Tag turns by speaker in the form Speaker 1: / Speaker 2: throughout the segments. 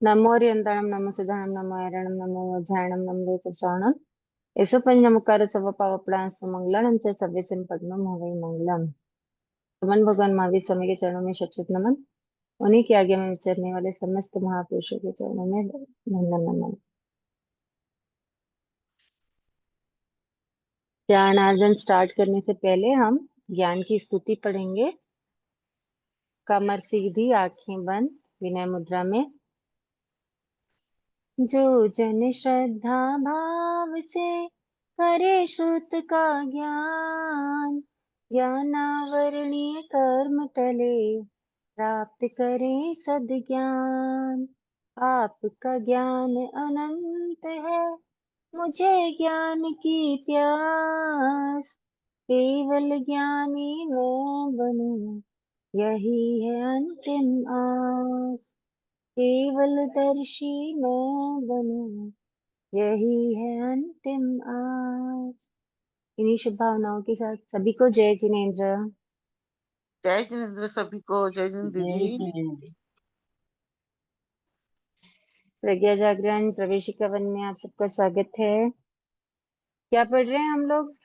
Speaker 1: नमो रियन्ताणं नमो सुधाणं नमो ऐरणं नमो वज्रायणं नमो चक्षाणं येषु पंचमुखार सर्वपावपणास्तु मंगलानं च सर्वेषां पद्मं वै मंगलम। नमन भगवान महावीर स्वामी के चरणों में शत नमन। उन्हीं की आज्ञा में विचरने वाले समस्त महापुरुषों के चरणों में वंदन नमन। ज्ञानार्जन स्टार्ट करने से पहले हम ज्ञान की स्तुति पढ़ेंगे। कमर सीधी, आंखें बंद, विनय मुद्रा में। जो जन श्रद्धा भाव से करे श्रुत का ज्ञान, ज्ञानावरणीय कर्म टले प्राप्त करें सद्ज्ञान। आपका ज्ञान अनंत है, मुझे ज्ञान की प्यास, केवल ज्ञानी मैं बनूं, यही है अंतिम आस। केवल दर्शी मैं बनूं, यही है अंतिम आस। इन्हीं शुभ भावनाओं के साथ सभी को जय जिनेन्द्र।
Speaker 2: जय जिनेन्द्र सभी को। जय जिनेन्द्र जी।
Speaker 1: प्रज्ञा जागरण प्रवेशिका वन में आप सबका स्वागत है। क्या पढ़ रहे हैं हम लोग?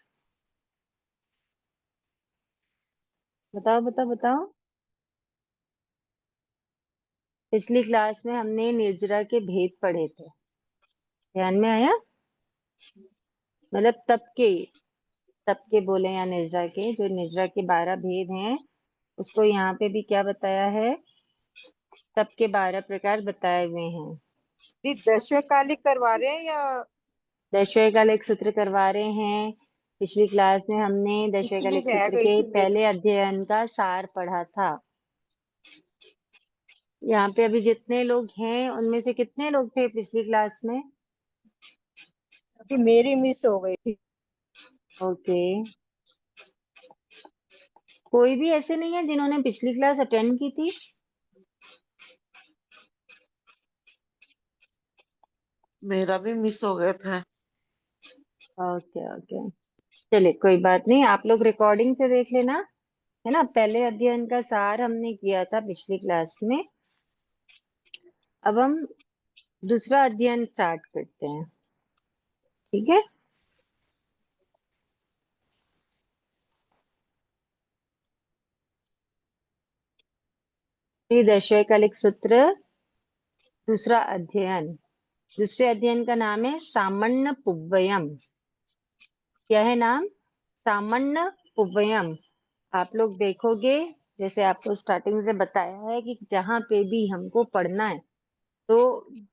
Speaker 1: बताओ बताओ बताओ। पिछली क्लास में हमने निर्जरा के भेद पढ़े थे, ध्यान में आया? मतलब तप के बोले या निर्जरा के, जो निर्जरा के 12 भेद हैं उसको यहाँ पे भी क्या बताया है? तप के 12 प्रकार बताए हुए हैं।
Speaker 3: दशकालिक करवा रहे हैं या
Speaker 1: दशवैकालिक सूत्र करवा रहे हैं। पिछली क्लास में हमने दशवैकालिक
Speaker 3: रह
Speaker 1: सूत्र
Speaker 3: गई
Speaker 1: के
Speaker 3: थी मेरी।
Speaker 1: पहले अध्ययन का सार पढ़ा था। यहाँ पे अभी जितने लोग हैं उनमें से कितने लोग थे पिछली क्लास में?
Speaker 3: मेरी मिस हो गई थी।
Speaker 1: ओके, कोई भी ऐसे नहीं है जिन्होंने पिछली क्लास अटेंड की थी?
Speaker 2: मेरा भी मिस हो गया था।
Speaker 1: ओके ओके, चलिए कोई बात नहीं, आप लोग रिकॉर्डिंग से देख लेना, है ना। पहले अध्ययन का सार हमने किया था पिछली क्लास में। अब हम दूसरा अध्ययन स्टार्ट करते हैं, ठीक है। ये दशवैकालिक सूत्र दूसरा अध्ययन। दूसरे अध्ययन का नाम है सामान्य पुव्वयम। क्या है नाम? सामान्य पुव्वयम। आप लोग देखोगे, जैसे आपको स्टार्टिंग से बताया है कि जहां पे भी हमको पढ़ना है, तो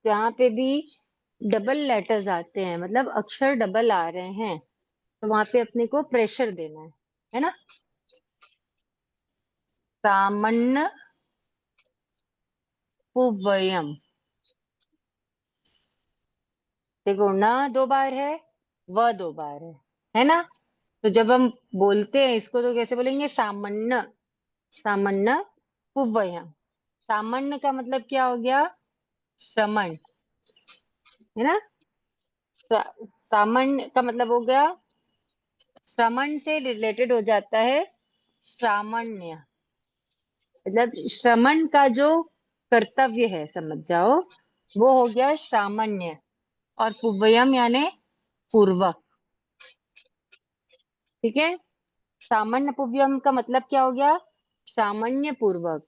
Speaker 1: जहां पे भी डबल लेटर्स आते हैं, मतलब अक्षर डबल आ रहे हैं, तो वहां पे अपने को प्रेशर देना है ना। सामान्य पुव्वयम। देखो, न 2 बार है, व 2 बार है ना। तो जब हम बोलते हैं इसको तो कैसे बोलेंगे? सामान्य, सामान्य पुव्वयम। सामान्य का मतलब क्या हो गया? श्रमण, है ना। सामान्य का मतलब हो गया, श्रमण से रिलेटेड हो जाता है श्रामण्य। मतलब श्रमण का जो कर्तव्य है, समझ जाओ, वो हो गया श्रामण्य। और पुव्वयम यानी पूर्वक, ठीक है। सामान्य पुव्वयम का मतलब क्या हो गया? सामान्य पूर्वक।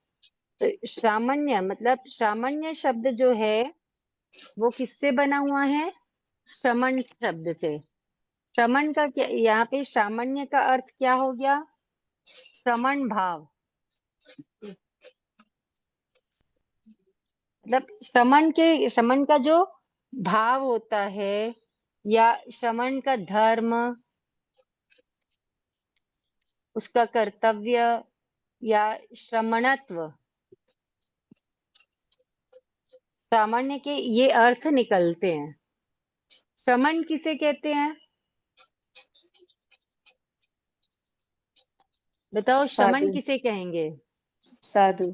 Speaker 1: तो सामान्य मतलब, सामान्य शब्द जो है वो किससे बना हुआ है? श्रमण शब्द से। श्रमण का क्या, यहाँ पे सामान्य का अर्थ क्या हो गया? श्रमण भाव। मतलब श्रमण का जो भाव होता है, या श्रमण का धर्म, उसका कर्तव्य या श्रमणत्व, सामान्य के ये अर्थ निकलते हैं। श्रमण किसे कहते हैं? बताओ, श्रमण
Speaker 3: साधु।
Speaker 1: किसे कहेंगे?
Speaker 3: साधु।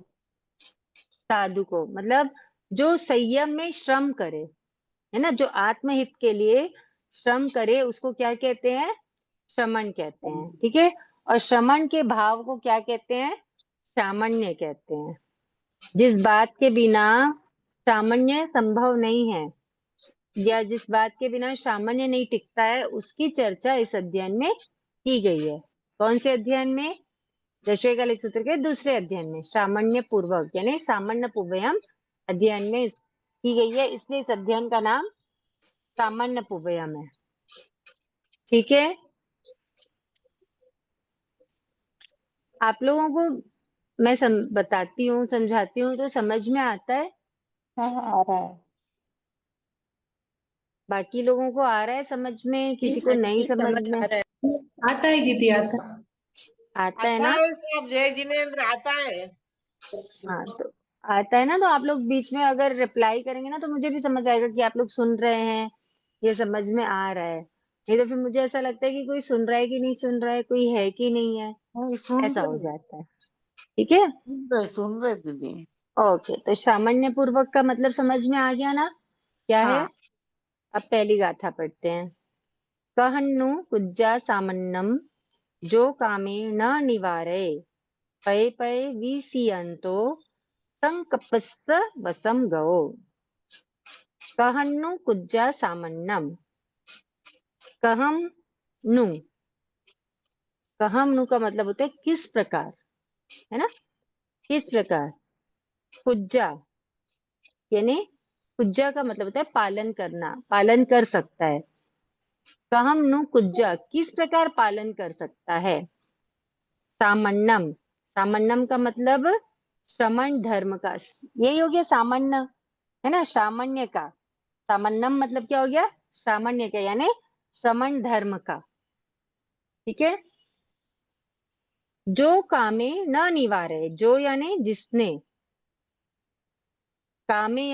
Speaker 1: साधु को, मतलब जो संयम में श्रम करे, है ना, जो आत्महित के लिए श्रम करे, उसको क्या कहते हैं? श्रमण कहते हैं, ठीक है। और श्रमण के भाव को क्या कहते हैं? सामान्य कहते हैं। जिस बात के बिना सामान्य संभव नहीं है या जिस बात के बिना सामान्य नहीं टिकता है, उसकी चर्चा इस अध्ययन में की गई है। कौन से अध्ययन में? दशवेकालिक सूत्र के दूसरे अध्ययन में, सामान्य पूर्वक यानी सामान्य पूर्वयम अध्ययन में की गई है, इसलिए इस अध्ययन का नाम सामान्य पूर्वयम है। ठीक है, आप लोगों को मैं बताती हूँ, समझाती हूँ तो समझ में आता है?
Speaker 3: हाँ आ रहा है।
Speaker 1: बाकी लोगों को आ रहा है समझ में? किसी को
Speaker 3: हाँ
Speaker 1: नहीं
Speaker 3: जी,
Speaker 1: समझ
Speaker 3: समझ
Speaker 1: में?
Speaker 3: आ रहा है।
Speaker 4: आता है दीदी, आता है।
Speaker 1: आता है
Speaker 2: आता
Speaker 1: ना?
Speaker 2: है सब, जय जिनेन्द्र आता है।
Speaker 1: हाँ, तो आता है ना, तो आप लोग बीच में अगर रिप्लाई करेंगे ना तो मुझे भी समझ आएगा कि आप लोग सुन रहे हैं, ये समझ में आ रहा है। नहीं तो फिर मुझे ऐसा लगता है कि कोई सुन रहा है कि नहीं सुन रहा है, कोई है कि नहीं है,
Speaker 2: नहीं, सुन
Speaker 1: ऐसा हो
Speaker 2: रहे
Speaker 1: जाता है। ठीक है,
Speaker 2: सुन रहे दीदी।
Speaker 1: ओके। तो सामान्य पूर्वक का मतलब समझ में आ गया ना, क्या है?
Speaker 2: हाँ,
Speaker 1: अब पहली गाथा पढ़ते हैं। कहन्नु कुज्जा सामन्नम जो कामे न निवारे पय पय विसियंतो संकपस्स वसम गओ। कहन्नु कुज्जा सामन्नम, कहम नु, कहम नु का मतलब होता है किस प्रकार, है ना? किस प्रकार। कुज्जा यानी कुज्जा का मतलब होता है पालन करना, पालन कर सकता है। कहम नु कुज्जा किस प्रकार पालन कर सकता है। सामन्नम, सामन्नम का मतलब शमन धर्म का, यही हो गया सामान्य, है ना? सामान्य का, सामान्यम मतलब क्या हो गया? सामान्य का यानी शमन धर्म का। ठीक है, जो कामे न निवारे, जो यानी जिसने, कामे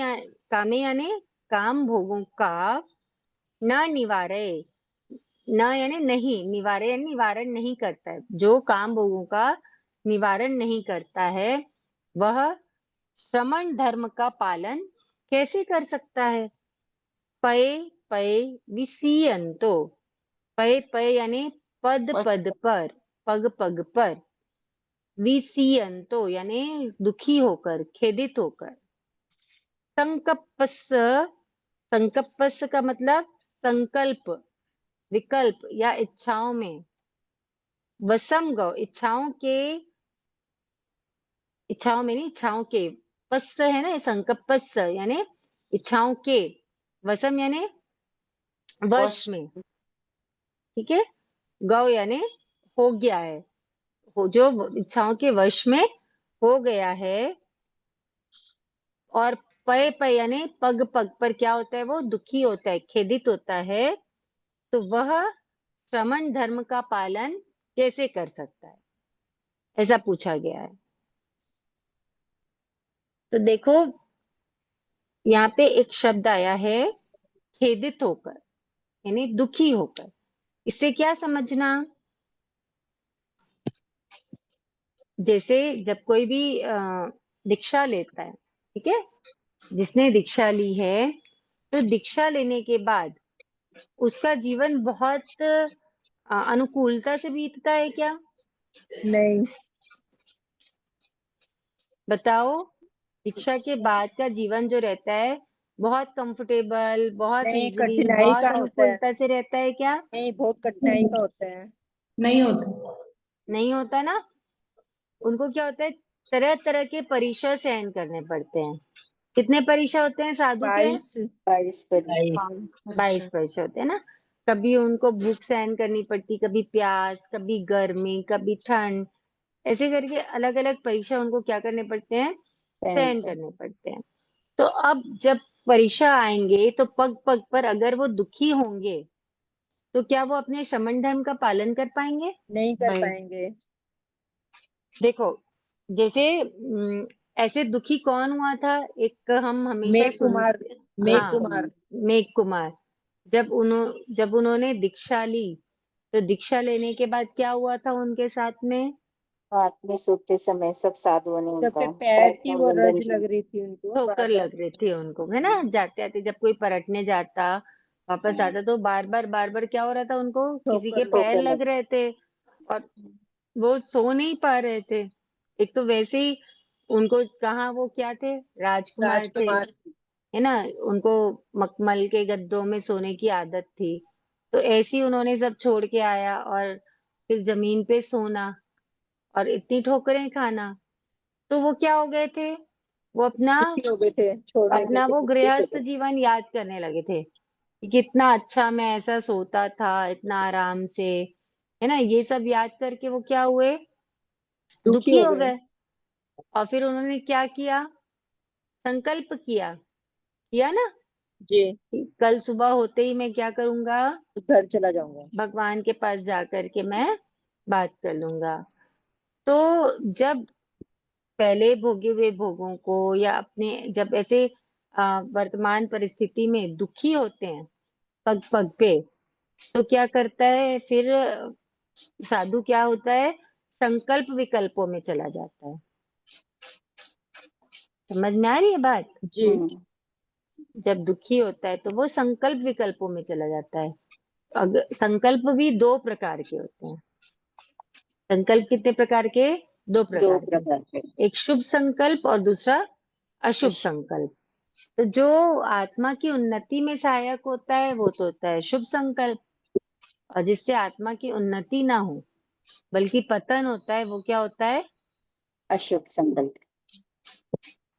Speaker 1: कामे यानी काम भोगों का, न निवारे, न यानी नहीं, निवारे यानी निवारण नहीं करता है, जो काम भोगों का निवारण नहीं करता है, वह श्रमण धर्म का पालन कैसे कर सकता है। पय पय विसीयंतो, पय पय यानी पद पद पर, पग पग पर, विसीयंतो यानी दुखी होकर, खेदित होकर। संकप्पस्स, संकप्पस्स का मतलब संकल्प, विकल्प या इच्छाओं में। वसम गौ, इच्छाओं के, इच्छाओं में नहीं, इच्छाओं के, पस्स है ना, संकप्पस्स यानी इच्छाओं के, वसम यानी वश
Speaker 2: वश।
Speaker 1: में। ठीक है, गौ यानी हो गया है, हो जो इच्छाओं के वश में हो गया है। और पय पय यानी पग पग पर क्या होता है, वो दुखी होता है, खेदित होता है, तो वह श्रमण धर्म का पालन कैसे कर सकता है, ऐसा पूछा गया है। तो देखो यहाँ पे एक शब्द आया है खेदित होकर, यानी दुखी होकर। इससे क्या समझना, जैसे जब कोई भी दीक्षा लेता है, ठीक है, जिसने दीक्षा ली है, तो दीक्षा लेने के बाद उसका जीवन बहुत अनुकूलता से बीतता है क्या?
Speaker 3: नहीं
Speaker 1: बताओ, दीक्षा के बाद का जीवन जो रहता है बहुत कंफर्टेबल, बहुत
Speaker 3: नहीं,
Speaker 1: इजीली,
Speaker 3: कठिनाई
Speaker 1: बहुत
Speaker 3: का होता है।
Speaker 1: अनुकूलता से रहता है क्या?
Speaker 3: नहीं, बहुत कठिनाई का होता है।
Speaker 4: नहीं होता।
Speaker 1: नहीं होता ना, उनको क्या होता है, तरह तरह के परीक्षा सहन करने पड़ते हैं। कितने परीक्षा होते हैं साधु के?
Speaker 3: 22 परीक्षा।
Speaker 1: 22 परीक्षा होते हैं ना। कभी उनको भूख सहन करनी पड़ती, कभी प्यास, कभी गर्मी, कभी ठंड, ऐसे करके अलग अलग परीक्षा उनको क्या करने पड़ते हैं, सहन करने पड़ते हैं। तो अब जब परीक्षा आएंगे तो पग पग पर अगर वो दुखी होंगे तो क्या वो अपने शमन धर्म का पालन कर पाएंगे?
Speaker 3: नहीं कर
Speaker 2: नहीं।
Speaker 3: पाएंगे।
Speaker 1: देखो, जैसे ऐसे दुखी कौन हुआ था, एक हम हमेशा
Speaker 3: मेघ कुमार,
Speaker 1: सुनते,
Speaker 3: मेघ
Speaker 1: हाँ,
Speaker 3: कुमार।
Speaker 1: मेघ कुमार। जब उन्होंने दीक्षा ली, तो दीक्षा लेने के बाद क्या हुआ था उनके साथ में?
Speaker 5: रात में सोते समय सब साधुओं ने
Speaker 3: सबके
Speaker 5: उनका
Speaker 3: पैर की
Speaker 5: का
Speaker 3: वो
Speaker 5: मुंडन
Speaker 3: रज
Speaker 5: किया।
Speaker 3: लग रही थी उनको
Speaker 1: ठोकर
Speaker 3: बार बार।
Speaker 1: लग रही थी उनको, है ना? जाते आते जब कोई पलटने जाता, वापस आता, तो बार बार क्या हो रहा था उनको, किसी के
Speaker 3: ठोकर लग
Speaker 1: पैर
Speaker 5: ठोकर
Speaker 1: लग
Speaker 5: लग
Speaker 1: रहे थे और वो सो नहीं पा रहे थे। एक तो वैसे ही उनको, कहाँ वो क्या थे, राजकुमार थे,
Speaker 3: राजकुमार।
Speaker 1: है ना, उनको मखमल के गद्दों में सोने की आदत थी, तो ऐसी उन्होंने सब छोड़ के आया और फिर जमीन पे सोना और इतनी ठोकरें खाना, तो वो क्या हो गए थे, वो अपना
Speaker 3: दुखी हो गए थे, छोड़ने गए
Speaker 1: अपना
Speaker 3: थे,
Speaker 1: वो
Speaker 3: दुखी हो
Speaker 1: गृहस्थ
Speaker 3: गए।
Speaker 1: जीवन याद करने लगे थे कि कितना अच्छा मैं ऐसा सोता था इतना आराम से, है ना, ये सब याद करके वो क्या हुए,
Speaker 3: दुखी
Speaker 1: दुखी
Speaker 3: हो
Speaker 1: हो
Speaker 3: गए।
Speaker 1: गए। और फिर उन्होंने क्या किया, संकल्प किया, किया ना,
Speaker 3: जी।
Speaker 1: कि कल सुबह होते ही मैं क्या करूंगा,
Speaker 3: घर चला जाऊंगा।
Speaker 1: भगवान के पास जाकर के मैं बात कर लूंगा। तो जब पहले भोगे हुए भोगों को या अपने जब ऐसे वर्तमान परिस्थिति में दुखी होते हैं पग पग पे, तो क्या करता है फिर साधु, क्या होता है, संकल्प विकल्पों में चला जाता है। समझ में आ रही है बात?
Speaker 3: जी।
Speaker 1: जब दुखी होता है तो वो संकल्प विकल्पों में चला जाता है। अगर संकल्प भी दो प्रकार के होते हैं, संकल्प कितने प्रकार के, दो
Speaker 5: दो
Speaker 1: प्रकार
Speaker 5: प्रकार के।
Speaker 1: के, एक शुभ संकल्प और दूसरा अशुभ संकल्प। तो जो आत्मा की उन्नति में सहायक होता है वो तो होता है शुभ संकल्प, और जिससे आत्मा की उन्नति ना हो बल्कि पतन होता है वो क्या होता है,
Speaker 5: अशुभ संकल्प।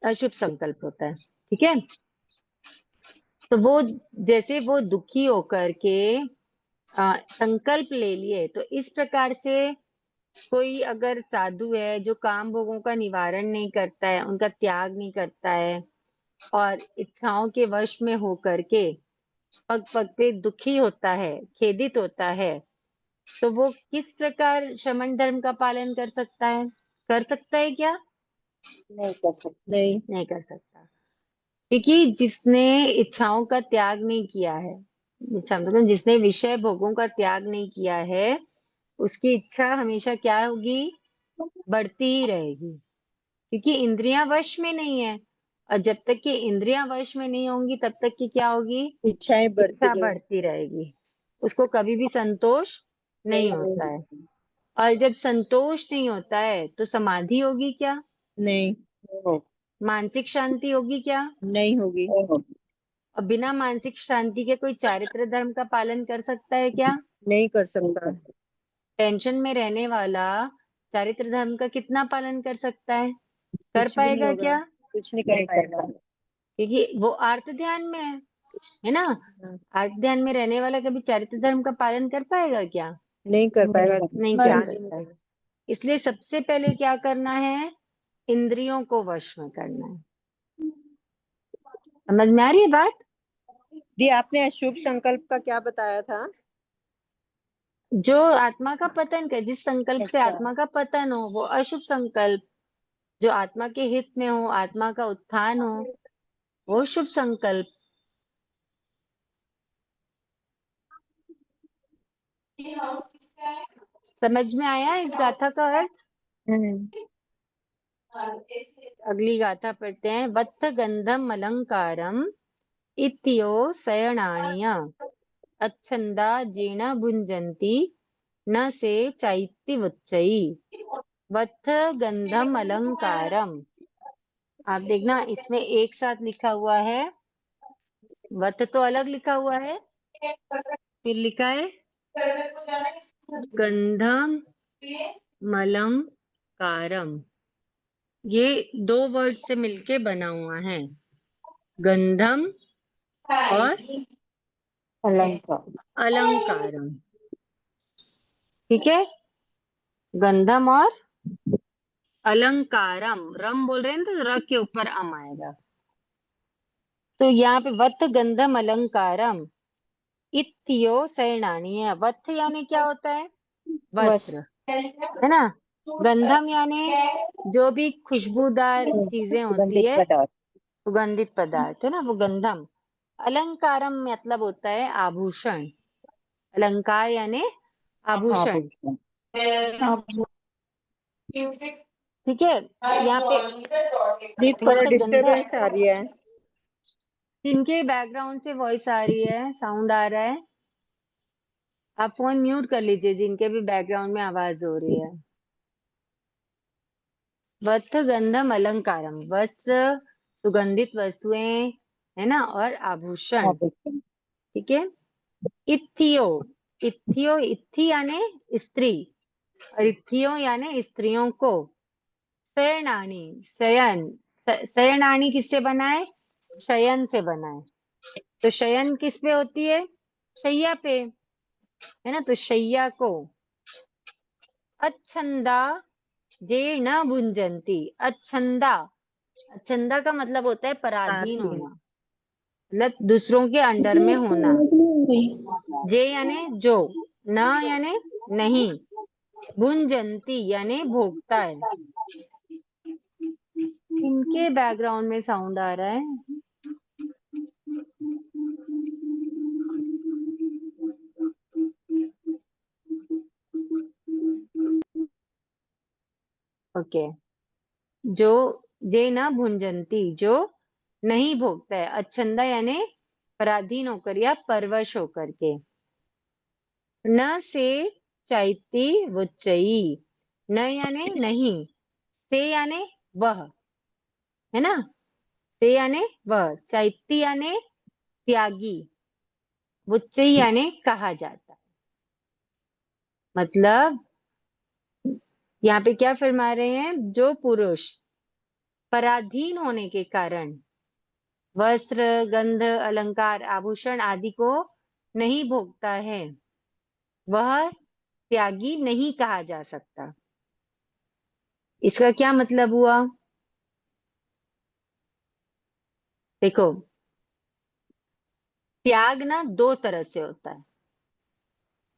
Speaker 1: अशुभ संकल्प होता है। ठीक है, तो वो जैसे वो दुखी होकर के संकल्प ले लिए, तो इस प्रकार से कोई अगर साधु है जो काम भोगों का निवारण नहीं करता है, उनका त्याग नहीं करता है और इच्छाओं के वश में होकर के पग पग पे दुखी होता है, खेदित होता है, तो वो किस प्रकार शमन धर्म का पालन कर सकता है, कर सकता है क्या,
Speaker 5: नहीं कर सकते।
Speaker 3: नहीं।
Speaker 1: नहीं कर सकता। क्योंकि जिसने इच्छाओं का त्याग नहीं किया है, इच्छा मतलब जिसने विषय भोगों का त्याग नहीं किया है, उसकी इच्छा हमेशा क्या होगी, बढ़ती ही रहेगी, क्योंकि इंद्रियां वश में नहीं है। और जब तक कि इंद्रियां वश में नहीं होंगी तब तक की क्या होगी,
Speaker 3: इच्छाएं बढ़ती
Speaker 1: इच्छा
Speaker 3: रहे।
Speaker 1: बढ़ती रहेगी, उसको कभी भी संतोष नहीं
Speaker 3: नहीं
Speaker 1: होता है।
Speaker 3: होगी।
Speaker 1: और जब संतोष नहीं होता है तो समाधि होगी क्या,
Speaker 3: नहीं।
Speaker 5: हो-
Speaker 1: मानसिक शांति होगी क्या,
Speaker 3: नहीं होगी।
Speaker 5: हो-
Speaker 1: और बिना मानसिक शांति के कोई चारित्र धर्म का पालन कर सकता है क्या,
Speaker 3: नहीं कर
Speaker 5: नहीं
Speaker 3: सकता।
Speaker 5: कर सकते।
Speaker 1: टेंशन में रहने वाला चारित्र धर्म का कितना पालन कर सकता है, कर
Speaker 3: कुछ भी नहीं
Speaker 1: पाएगा
Speaker 3: होगा।
Speaker 1: क्या,
Speaker 3: कुछ नहीं कर
Speaker 5: नहीं कर
Speaker 3: पाएगा।
Speaker 5: पाएगा।
Speaker 1: क्योंकि वो आर्त ध्यान में है ना,
Speaker 3: हाँ,
Speaker 1: आर्त ध्यान में रहने वाला कभी चारित्र धर्म का पालन कर पाएगा क्या,
Speaker 3: नहीं कर
Speaker 5: नहीं
Speaker 3: पाएगा।
Speaker 5: कर
Speaker 1: नहीं कर
Speaker 3: ध्यान ही नहीं
Speaker 1: सकता है।
Speaker 3: देगा।
Speaker 1: इसलिए सबसे पहले क्या करना है, इंद्रियों को वश में करना है। समझ में आ रही है बात?
Speaker 3: दी, आपने अशुभ संकल्प का क्या बताया था?
Speaker 1: जो आत्मा का पतन करे, जिस संकल्प से
Speaker 3: अच्छा।
Speaker 1: आत्मा का पतन हो वो अशुभ संकल्प, जो आत्मा के हित में हो, आत्मा का उत्थान हो, वो शुभ संकल्प। समझ में आया इस गाथा का अर्थ? अगली गाथा पढ़ते हैं। वत्थ गंधम अलंकारम इत्यो शयनानीय अच्छंदा जीर्ण भुंजंती न से चैत्तिवच्चई। वत्थ गंधम अलंकारम, आप देखना इसमें एक साथ लिखा हुआ है, वत्थ तो अलग लिखा हुआ है, फिर लिखा है गंधम अलंकारम, ये दो वर्ड से मिलके बना हुआ है, गंधम और
Speaker 5: अलंकार।
Speaker 1: अलंकारम। ठीक है, गंधम और अलंकारम, रम बोल रहे हैं तो र के ऊपर अम आएगा। तो यहाँ पे वत्थ गंधम अलंकारम इत्यो शयनानीय, वत्थ यानी क्या होता है,
Speaker 5: बस।
Speaker 1: वस्त्र, है ना, गंधम यानी जो भी खुशबूदार चीजें होती
Speaker 5: सुगंधित
Speaker 1: है,
Speaker 5: पदार्थ।
Speaker 1: सुगंधित पदार्थ, है ना, वो गंधम। अलंकारम मतलब होता है आभूषण, अलंकार यानी आभूषण।
Speaker 5: आभूषण।
Speaker 1: ठीक है, यहाँ पे
Speaker 3: दी, थोड़ा
Speaker 1: वत्थ गंधा,
Speaker 3: डिस्टरबेंस आ रही है।
Speaker 1: किनके बैकग्राउंड से वॉइस आ रही है, साउंड आ रहा है? आप फोन म्यूट कर लीजिए जिनके भी बैकग्राउंड में आवाज हो रही है। वस्त्र गंधम अलंकारम, वस्त्र सुगंधित वस्तुएं है ना, और आभूषण,
Speaker 5: आभूषण।
Speaker 1: ठीक है। इत्थियो, इत्थियो, इत्थि यानी स्त्री, और इत्थियो यानी स्त्रियों को। शयनानी, शयन, शयनानी किससे बना है? शयन से बना है। तो शयन किस पे होती है? शैया पे, है ना। तो शैया को। अच्छंदा जे न भुंजंती, अच्छंदा, अच्छंदा का मतलब होता है पराधीन
Speaker 3: पराधीन।
Speaker 1: होना, मतलब दूसरों के अंडर में होना।
Speaker 4: समझ नहीं आ रही।
Speaker 1: जे यानी जो, न यानी नहीं, भुंजंती यानी भोगता है। इनके बैकग्राउंड में साउंड आ रहा है। ओके। जो, जे न भुंजंती, जो नहीं भोगता है। अच्छंदा यानी पराधीन होकर या परवश होकर के। न से चैती वुच्चई, न यानी नहीं, से यानी वह, है ना। से यानी वह, चैती यानी त्यागी, वुच्चई यानी कहा जाता है। मतलब यहाँ पे क्या फरमा रहे हैं? जो पुरुष पराधीन होने के कारण वस्त्र, गंध, अलंकार, आभूषण आदि को नहीं भोगता है, वह त्यागी नहीं कहा जा सकता। इसका क्या मतलब हुआ? देखो, त्याग ना दो तरह से होता है।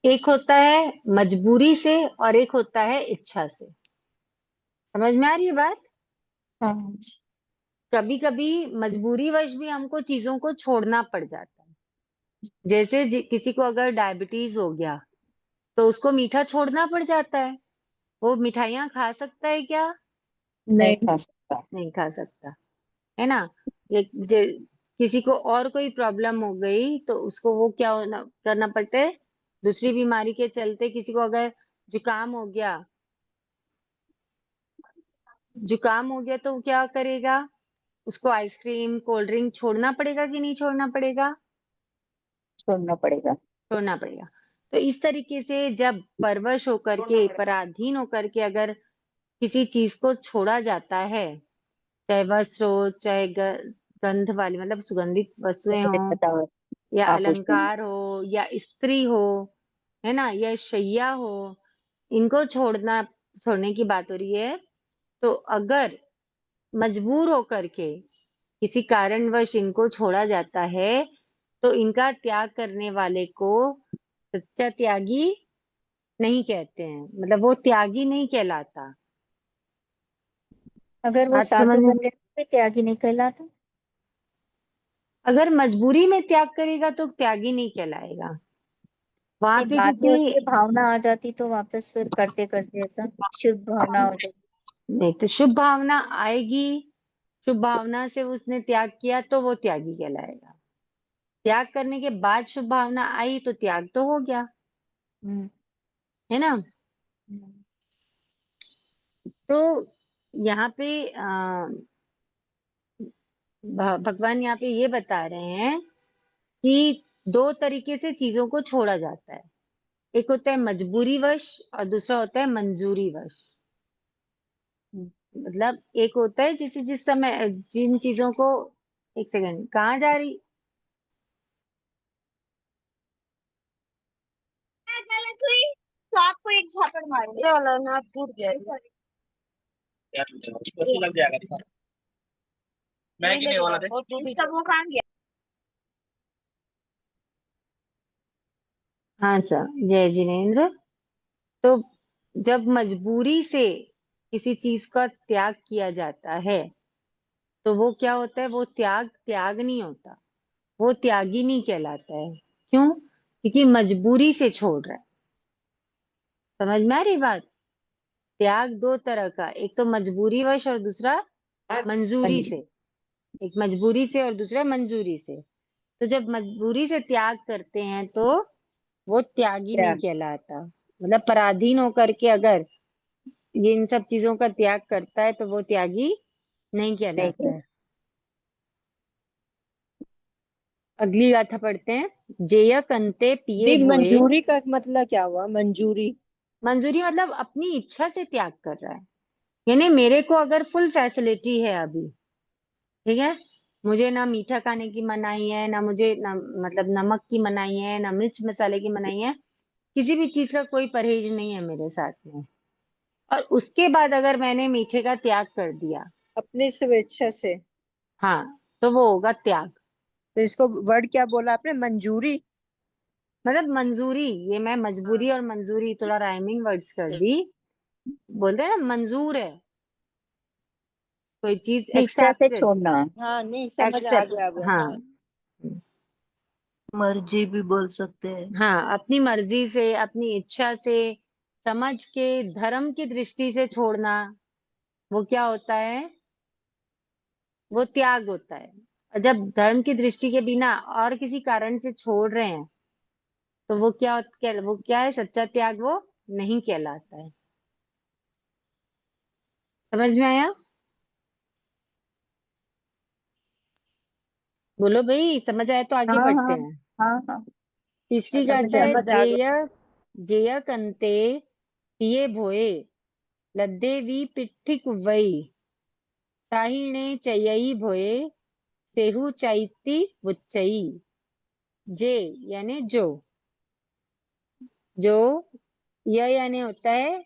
Speaker 1: एक होता है मजबूरी से और एक होता है इच्छा से। समझ में आ रही है बात?
Speaker 5: हाँ।
Speaker 1: कभी कभी मजबूरी वश भी हमको चीजों को छोड़ना पड़ जाता है। जैसे किसी को अगर डायबिटीज हो गया तो उसको मीठा छोड़ना पड़ जाता है। वो मिठाइयाँ खा सकता है क्या?
Speaker 5: नहीं
Speaker 3: नहीं।
Speaker 5: खा सकता।
Speaker 1: नहीं खा सकता, है ना। ये किसी को और कोई प्रॉब्लम हो गई तो उसको वो क्या होना करना पड़ता है? दूसरी बीमारी के चलते किसी को अगर जुकाम हो गया, जुकाम हो गया तो वो क्या करेगा? उसको आइसक्रीम, कोल्ड ड्रिंक छोड़ना पड़ेगा कि नहीं छोड़ना पड़ेगा?
Speaker 5: छोड़ना पड़ेगा।
Speaker 1: छोड़ना पड़ेगा। तो इस तरीके से जब परवश होकर के, पराधीन होकर के अगर किसी चीज को छोड़ा जाता है, चाहे वस्त्र हो, चाहे गंध वाली मतलब सुगंधित वस्तुएं
Speaker 5: पहले
Speaker 1: हो,
Speaker 5: बताओ।
Speaker 1: या
Speaker 5: आभूषण।
Speaker 1: अलंकार हो, या स्त्री हो, है ना, या शैया हो, इनको छोड़ने की बात हो रही है। तो अगर मजबूर होकर के किसी कारणवश इनको छोड़ा जाता है तो इनका त्याग करने वाले को सच्चा त्यागी नहीं कहते हैं, मतलब वो त्यागी नहीं कहलाता।
Speaker 5: अगर वो
Speaker 1: बात समझ
Speaker 5: साधु
Speaker 1: में?
Speaker 5: बन गया तो फिर त्यागी नहीं कहलाता।
Speaker 1: अगर मजबूरी में त्याग करेगा तो त्यागी नहीं कहलाएगा वहां
Speaker 5: नहीं,
Speaker 1: पे,
Speaker 5: बाद में उसके
Speaker 1: क्योंकि
Speaker 5: भावना आ जाती तो वापस फिर करते करते ऐसा शुद्ध भावना हो जाती।
Speaker 1: नहीं, तो शुभ भावना आएगी, शुभ भावना से उसने त्याग किया तो वो त्यागी कहलाएगा। त्याग करने के बाद शुभ भावना आई तो त्याग तो हो गया,
Speaker 5: हम्म।
Speaker 1: है ना।
Speaker 5: हम्म।
Speaker 1: तो यहाँ पे भगवान यहाँ पे ये बता रहे हैं कि दो तरीके से चीजों को छोड़ा जाता है। एक होता है मजबूरी वश और दूसरा होता है मंजूरी वश।
Speaker 5: हम्म।
Speaker 1: मतलब एक होता है जिसे जिस समय जिन चीजों को, एक सेकंड, कहाँ जा रही?
Speaker 6: तो आपको एक झापड़ मारूंगी। ये वाला ना टूट गया है।
Speaker 7: लग जाएगा था। मैं
Speaker 6: नहीं
Speaker 7: वाला
Speaker 6: लगेगा, वो टूट इसका वो कहाँ गया?
Speaker 1: हाँ सर, जय जिनेन्द्र। तो जब मजबूरी से किसी चीज का त्याग किया जाता है तो वो क्या होता है? वो त्याग त्याग नहीं होता, वो त्यागी नहीं कहलाता है। क्यों? क्योंकि मजबूरी से छोड़ रहा है। समझ में आ रही बात? त्याग दो तरह का, एक तो मजबूरी वश और दूसरा मंजूरी
Speaker 5: मंजूर।
Speaker 1: से। एक मजबूरी से और दूसरा मंजूरी से। तो जब मजबूरी से त्याग करते हैं तो वो त्यागी नहीं
Speaker 5: त्याग
Speaker 1: कहलाता। मतलब पराधीन होकर के अगर ये इन सब चीजों का त्याग करता है तो वो त्यागी नहीं
Speaker 5: नहीं
Speaker 1: कहलाता
Speaker 5: कहलाता।
Speaker 1: है। अगली गाथा पढ़ते हैं। जेय कंते पिए
Speaker 3: दी
Speaker 1: भोए।
Speaker 3: मंजूरी का मतलब क्या हुआ? मंजूरी
Speaker 1: मंजूरी मतलब अपनी इच्छा से त्याग कर रहा है, यानी मेरे को अगर फुल फैसिलिटी है अभी, ठीक है, मुझे ना मीठा खाने की मनाही है, ना मुझे ना मतलब नमक की मनाही है, ना मिर्च मसाले की मनाही है, किसी भी चीज का कोई परहेज नहीं है मेरे साथ में, और उसके बाद अगर मैंने मीठे का त्याग कर दिया,
Speaker 3: अपनी स्वेच्छा से,
Speaker 1: हाँ, तो वो होगा त्याग।
Speaker 3: तो इसको वर्ड क्या बोला आपने? मंजूरी।
Speaker 1: मतलब मंजूरी, ये मैं मजबूरी और मंजूरी थोड़ा राइमिंग वर्ड्स कर दी। बोलते हैं ना मंजूर है कोई चीज,
Speaker 5: इच्छा से
Speaker 1: एक्सेप्टेड,
Speaker 5: छोड़ना।
Speaker 3: हाँ नहीं, समझ आ
Speaker 1: एक्सेप्ट,
Speaker 3: गया अब।
Speaker 1: हाँ
Speaker 2: मर्जी भी बोल सकते हैं।
Speaker 1: हाँ, अपनी मर्जी से, अपनी इच्छा से, समझ के, धर्म की दृष्टि से छोड़ना, वो क्या होता है? वो त्याग होता है। और जब धर्म की दृष्टि के बिना और किसी कारण से छोड़ रहे हैं, तो वो क्या है? सच्चा त्याग वो नहीं कहलाता है। समझ में आया? बोलो भाई, समझ आया तो आगे
Speaker 5: हाँ
Speaker 1: बढ़ते
Speaker 5: हाँ
Speaker 1: हैं।
Speaker 5: हाँ हाँ।
Speaker 1: तीसरी
Speaker 3: समझ
Speaker 1: गाथा
Speaker 3: आ
Speaker 1: है।
Speaker 3: गया।
Speaker 1: जेय कंते पिए भोए, लद्दे वी पिट्ठी कुवई, ताहिणे चयई भोए, सेहु चाइती वुच्चई। जे यानी जो यह यानी होता है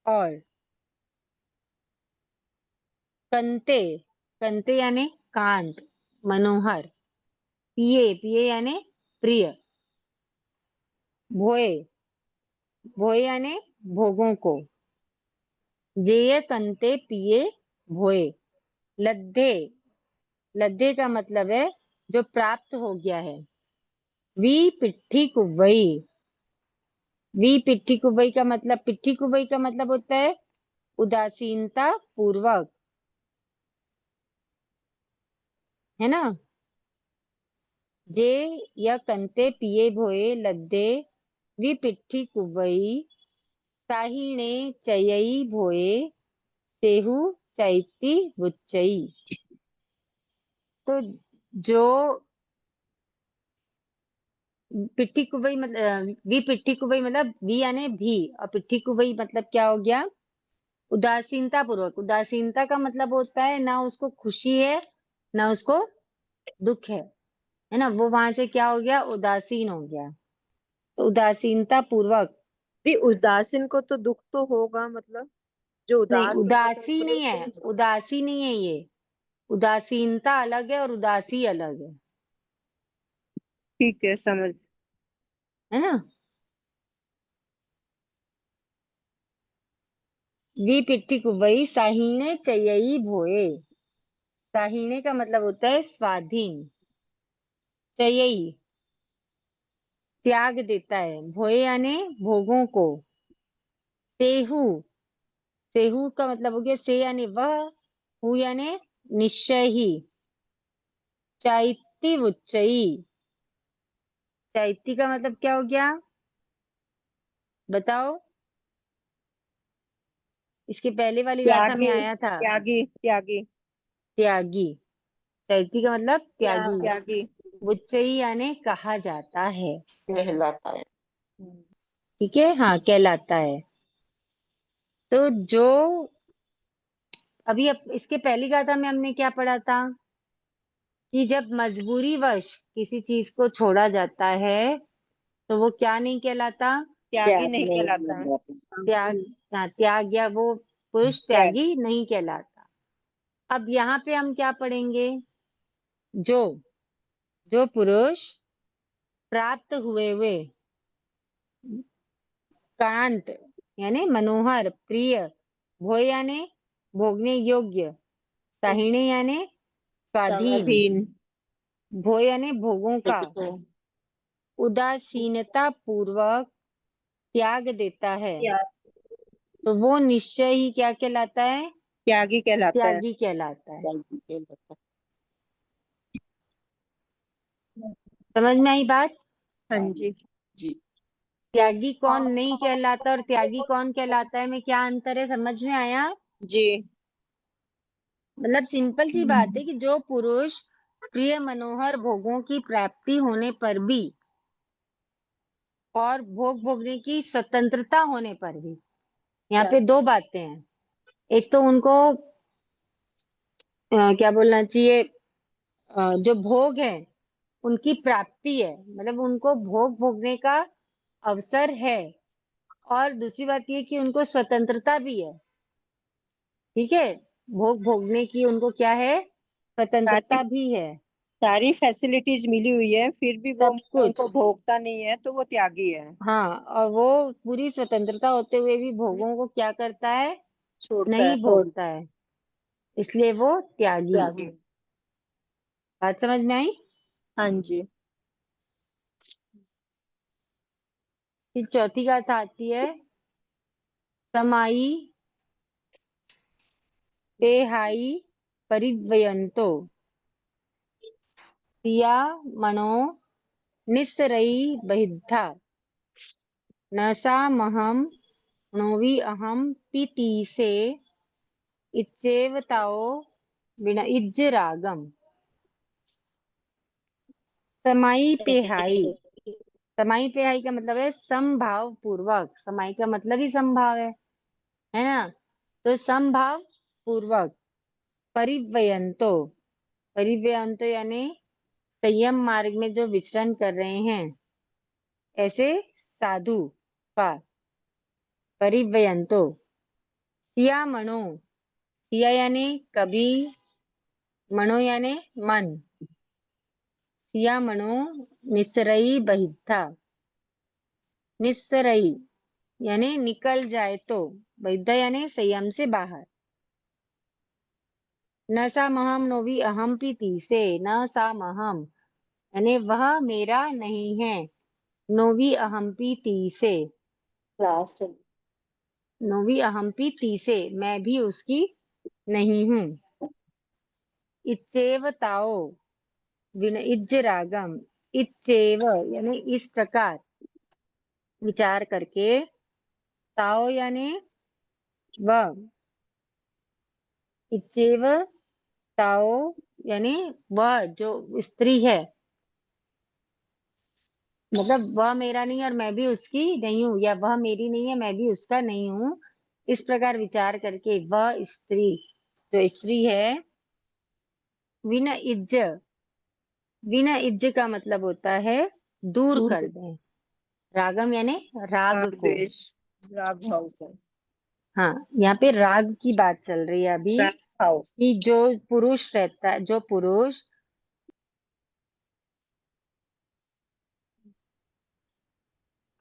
Speaker 1: और, कंते, कंते यानी कांत, मनोहर, पिए, पिए यानी प्रिय, भोए, भोए यानी भोगों को, जेय कंते पिए भोए, लद्दे, लद्दे का मतलब है जो प्राप्त हो गया है, वी पिट्ठी कुवई, वी पिट्ठी कुवई का मतलब, पिट्ठी कुवई का मतलब होता है उदासीनता पूर्वक, है ना। जे या कंते पिए भोए, लद्दे वी पिट्ठी कुवई, ताहिणे चयई भोए, सेहु चैती बुच्चई। तो जो पिट्ठी कुवई मतलब, वी पिट्ठी कुवई मतलब वी यानी भी, और पिट्ठी कुवई मतलब क्या हो गया? उदासीनता पूर्वक। उदासीनता का मतलब होता है ना उसको खुशी है ना उसको दुख है ना, वो वहां से क्या हो गया? उदासीन हो गया। तो उदासीनता पूर्वक,
Speaker 3: दी उदासीन को तो दुख तो होगा, मतलब जो
Speaker 1: नहीं
Speaker 3: उदास होगा तो
Speaker 1: उदासी नहीं है, उदासी नहीं है ये, उदासीनता अलग है और उदासी अलग
Speaker 3: ठीक है, समझ।
Speaker 1: है ना। वी पिट्ठी कुवई, साहिणे चयई भोए, साहिणे का मतलब होता है स्वाधीन, चयई त्याग देता है, भोए यानी भोगों को, सेहु, सेहु का मतलब हो गया से यानी वह, हु यानी निश्चय ही, चाइती उच्चई, चाइती का मतलब क्या हो गया? बताओ, इसके पहले वाली गाथा में
Speaker 3: त्यागी,
Speaker 1: आया था।
Speaker 3: त्यागी, त्यागी,
Speaker 1: त्यागी, चैती का मतलब त्यागी,
Speaker 3: त्यागी।
Speaker 1: उच्चई यानी कहा जाता है,
Speaker 2: कहलाता है।
Speaker 1: ठीक है, हाँ कहलाता है। तो जो अभी इसके पहली गाथा में हमने क्या पढ़ा था कि जब मजबूरी वश किसी चीज को छोड़ा जाता है तो वो क्या नहीं कहलाता?
Speaker 3: त्यागी
Speaker 5: त्याग
Speaker 3: नहीं
Speaker 5: नहीं
Speaker 3: कहलाता।
Speaker 1: त्याग, त्याग या वो पुरुष
Speaker 5: त्याग।
Speaker 1: त्यागी नहीं कहलाता। अब यहाँ पे हम क्या पढ़ेंगे? जो जो पुरुष प्राप्त हुए कांत यानी मनोहर, प्रिय, भोय यानी भोगने योग्य, साहिणी यानी स्वाधीन,
Speaker 3: स्वाधीन।
Speaker 1: भोय यानी भोगों का,
Speaker 3: तो
Speaker 1: उदासीनता पूर्वक त्याग देता है, तो वो निश्चय ही क्या कहलाता है?
Speaker 3: त्यागी कहलाता है।
Speaker 1: त्यागी कहलाता है।
Speaker 2: कहलाता
Speaker 1: समझ में आई बात?
Speaker 3: हाँ जी।
Speaker 2: जी।
Speaker 1: त्यागी कौन नहीं कहलाता और त्यागी कौन कहलाता है में क्या अंतर है, समझ में आया?
Speaker 3: जी।
Speaker 1: मतलब सिंपल सी बात है कि जो पुरुष प्रिय मनोहर भोगों की प्राप्ति होने पर भी और भोग भोगने की स्वतंत्रता होने पर भी, यहाँ पे दो बातें हैं। एक तो उनको क्या बोलना चाहिए, जो भोग है उनकी प्राप्ति है, मतलब उनको भोग भोगने का अवसर है, और दूसरी बात ये कि उनको स्वतंत्रता भी है। ठीक है, भोग भोगने की उनको क्या है, स्वतंत्रता भी है।
Speaker 3: सारी फैसिलिटीज मिली हुई है, फिर भी वो
Speaker 1: सब कुछ,
Speaker 3: उनको भोगता नहीं है, तो वो त्यागी है।
Speaker 1: हाँ, और वो पूरी स्वतंत्रता होते हुए भी भोगों को क्या करता है,
Speaker 3: छोड़ता है।
Speaker 1: नहीं भोगता है, इसलिए वो त्यागी।
Speaker 3: त्यागी।
Speaker 1: बात समझ में आई?
Speaker 3: हाँ जी।
Speaker 1: फिर चौथी गाथा आती है, समाई पेहाई परिव्यंतो सिया मनो निस्सरई बहिद्धा न सा महम णोवी अहम पीतीसे इच्चेवताओ बिना इज्ज रागम। समाई पेहाई, समाई पेहाई का मतलब है समभाव पूर्वक, समाई का मतलब ही समभाव है ना, तो समभाव पूर्वक। परिव्यंतो, परिव्यंतो यानी संयम मार्ग में जो विचरण कर रहे हैं ऐसे साधु का परिव्यंतो। सिया मनो, सिया यानी कभी, मनो यानी मन, सिया मनो निसरई बहिद्धा, निस्सरई यानी निकल जाए तो, बहिद्धा यानी संयम से बाहर। न सा महम नोवी अहम पीति से, न सा महम यानी वह मेरा नहीं है, नोवी अहम पीति से,
Speaker 5: लास्ट
Speaker 1: नोवी अहम पीति से मैं भी उसकी नहीं हूँ। इच्चेव ताओ विन इज्ज रागम, इच्चेव यानी इस प्रकार विचार करके, ताओ यानी वह, इच्चेव ताओ यानी वह जो स्त्री है, मतलब वह मेरा नहीं और मैं भी उसकी नहीं हूँ, या वह मेरी नहीं है मैं भी उसका नहीं हूँ, इस प्रकार विचार करके वह स्त्री, जो स्त्री है, विना इज्ज, विना इज्ज का मतलब होता है दूर कर दें, रागम यानी राग
Speaker 3: राग
Speaker 1: को।
Speaker 3: द्वेष, राग भाव से।
Speaker 1: हाँ, यहाँ पे राग की बात चल रही है अभी,
Speaker 3: राग भाव।
Speaker 1: कि जो पुरुष रहता है, जो पुरुष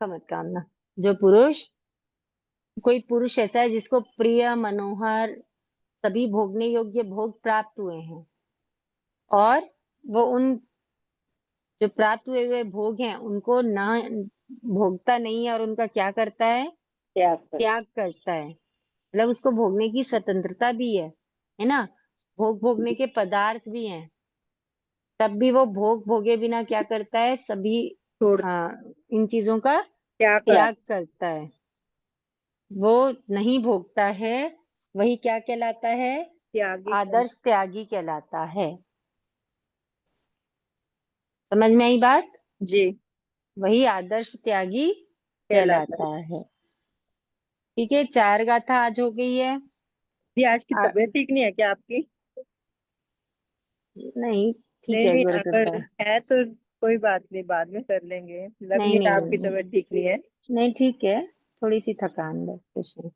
Speaker 1: का मत कामना, जो पुरुष, कोई पुरुष ऐसा है जिसको प्रिय मनोहर सभी भोगने योग्य भोग प्राप्त हुए हैं, और वो उन जो प्राप्त हुए भोग हैं उनको ना भोगता नहीं है, और उनका क्या करता है,
Speaker 3: त्याग कर।
Speaker 1: त्याग करता है, मतलब उसको भोगने की स्वतंत्रता भी है ना, भोग भोगने के पदार्थ भी हैं, तब भी वो भोग भोगे बिना क्या करता है, सभी
Speaker 3: छोड़।
Speaker 1: इन चीजों का
Speaker 3: त्याग कर।
Speaker 1: त्याग करता है, वो नहीं भोगता है, वही क्या कहलाता है,
Speaker 3: त्यागी।
Speaker 1: आदर्श त्यागी कहलाता है। समझ में आई बात?
Speaker 3: जी।
Speaker 1: वही आदर्श त्यागी
Speaker 3: कहलाता
Speaker 1: कहलाता है। ठीक है, 4 गाथा आज हो गई है।
Speaker 3: जी। आज की
Speaker 1: आ,
Speaker 3: तबीयत ठीक नहीं है क्या आपकी?
Speaker 1: नहीं, ठीक
Speaker 3: नहीं
Speaker 1: है,
Speaker 3: नहीं,
Speaker 1: गुरु कृपा
Speaker 3: अगर
Speaker 1: है।
Speaker 3: है तो कोई बात नहीं, बाद में कर लेंगे। लग
Speaker 1: नहीं
Speaker 3: नहीं
Speaker 1: नहीं
Speaker 3: रहा
Speaker 1: नहीं
Speaker 3: आपकी
Speaker 1: नहीं,
Speaker 3: तबीयत ठीक नहीं है।
Speaker 1: नहीं ठीक है, थोड़ी सी थकान बस, कुछ नहीं।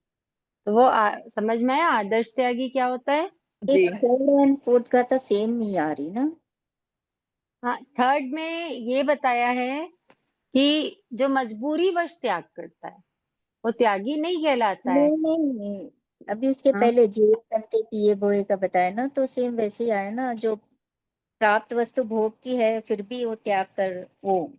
Speaker 1: तो वो समझ में आया आदर्श त्यागी क्या होता है?
Speaker 5: ये
Speaker 3: जी।
Speaker 5: थर्ड एंड फोर्थ का तो सेम नहीं आ रही ना।
Speaker 1: हाँ, थर्ड में ये बताया है कि जो मजबूरी वश त्याग करता है वो त्यागी नहीं कहलाता है।
Speaker 5: नहीं नहीं नहीं, अभी उसके
Speaker 1: हाँ,
Speaker 5: पहले जिए बनते पिए बोए का बताया ना, तो सेम वैसे ही आया ना, जो प्राप्त वस्तु भोग की है फिर भी वो त्याग कर, वो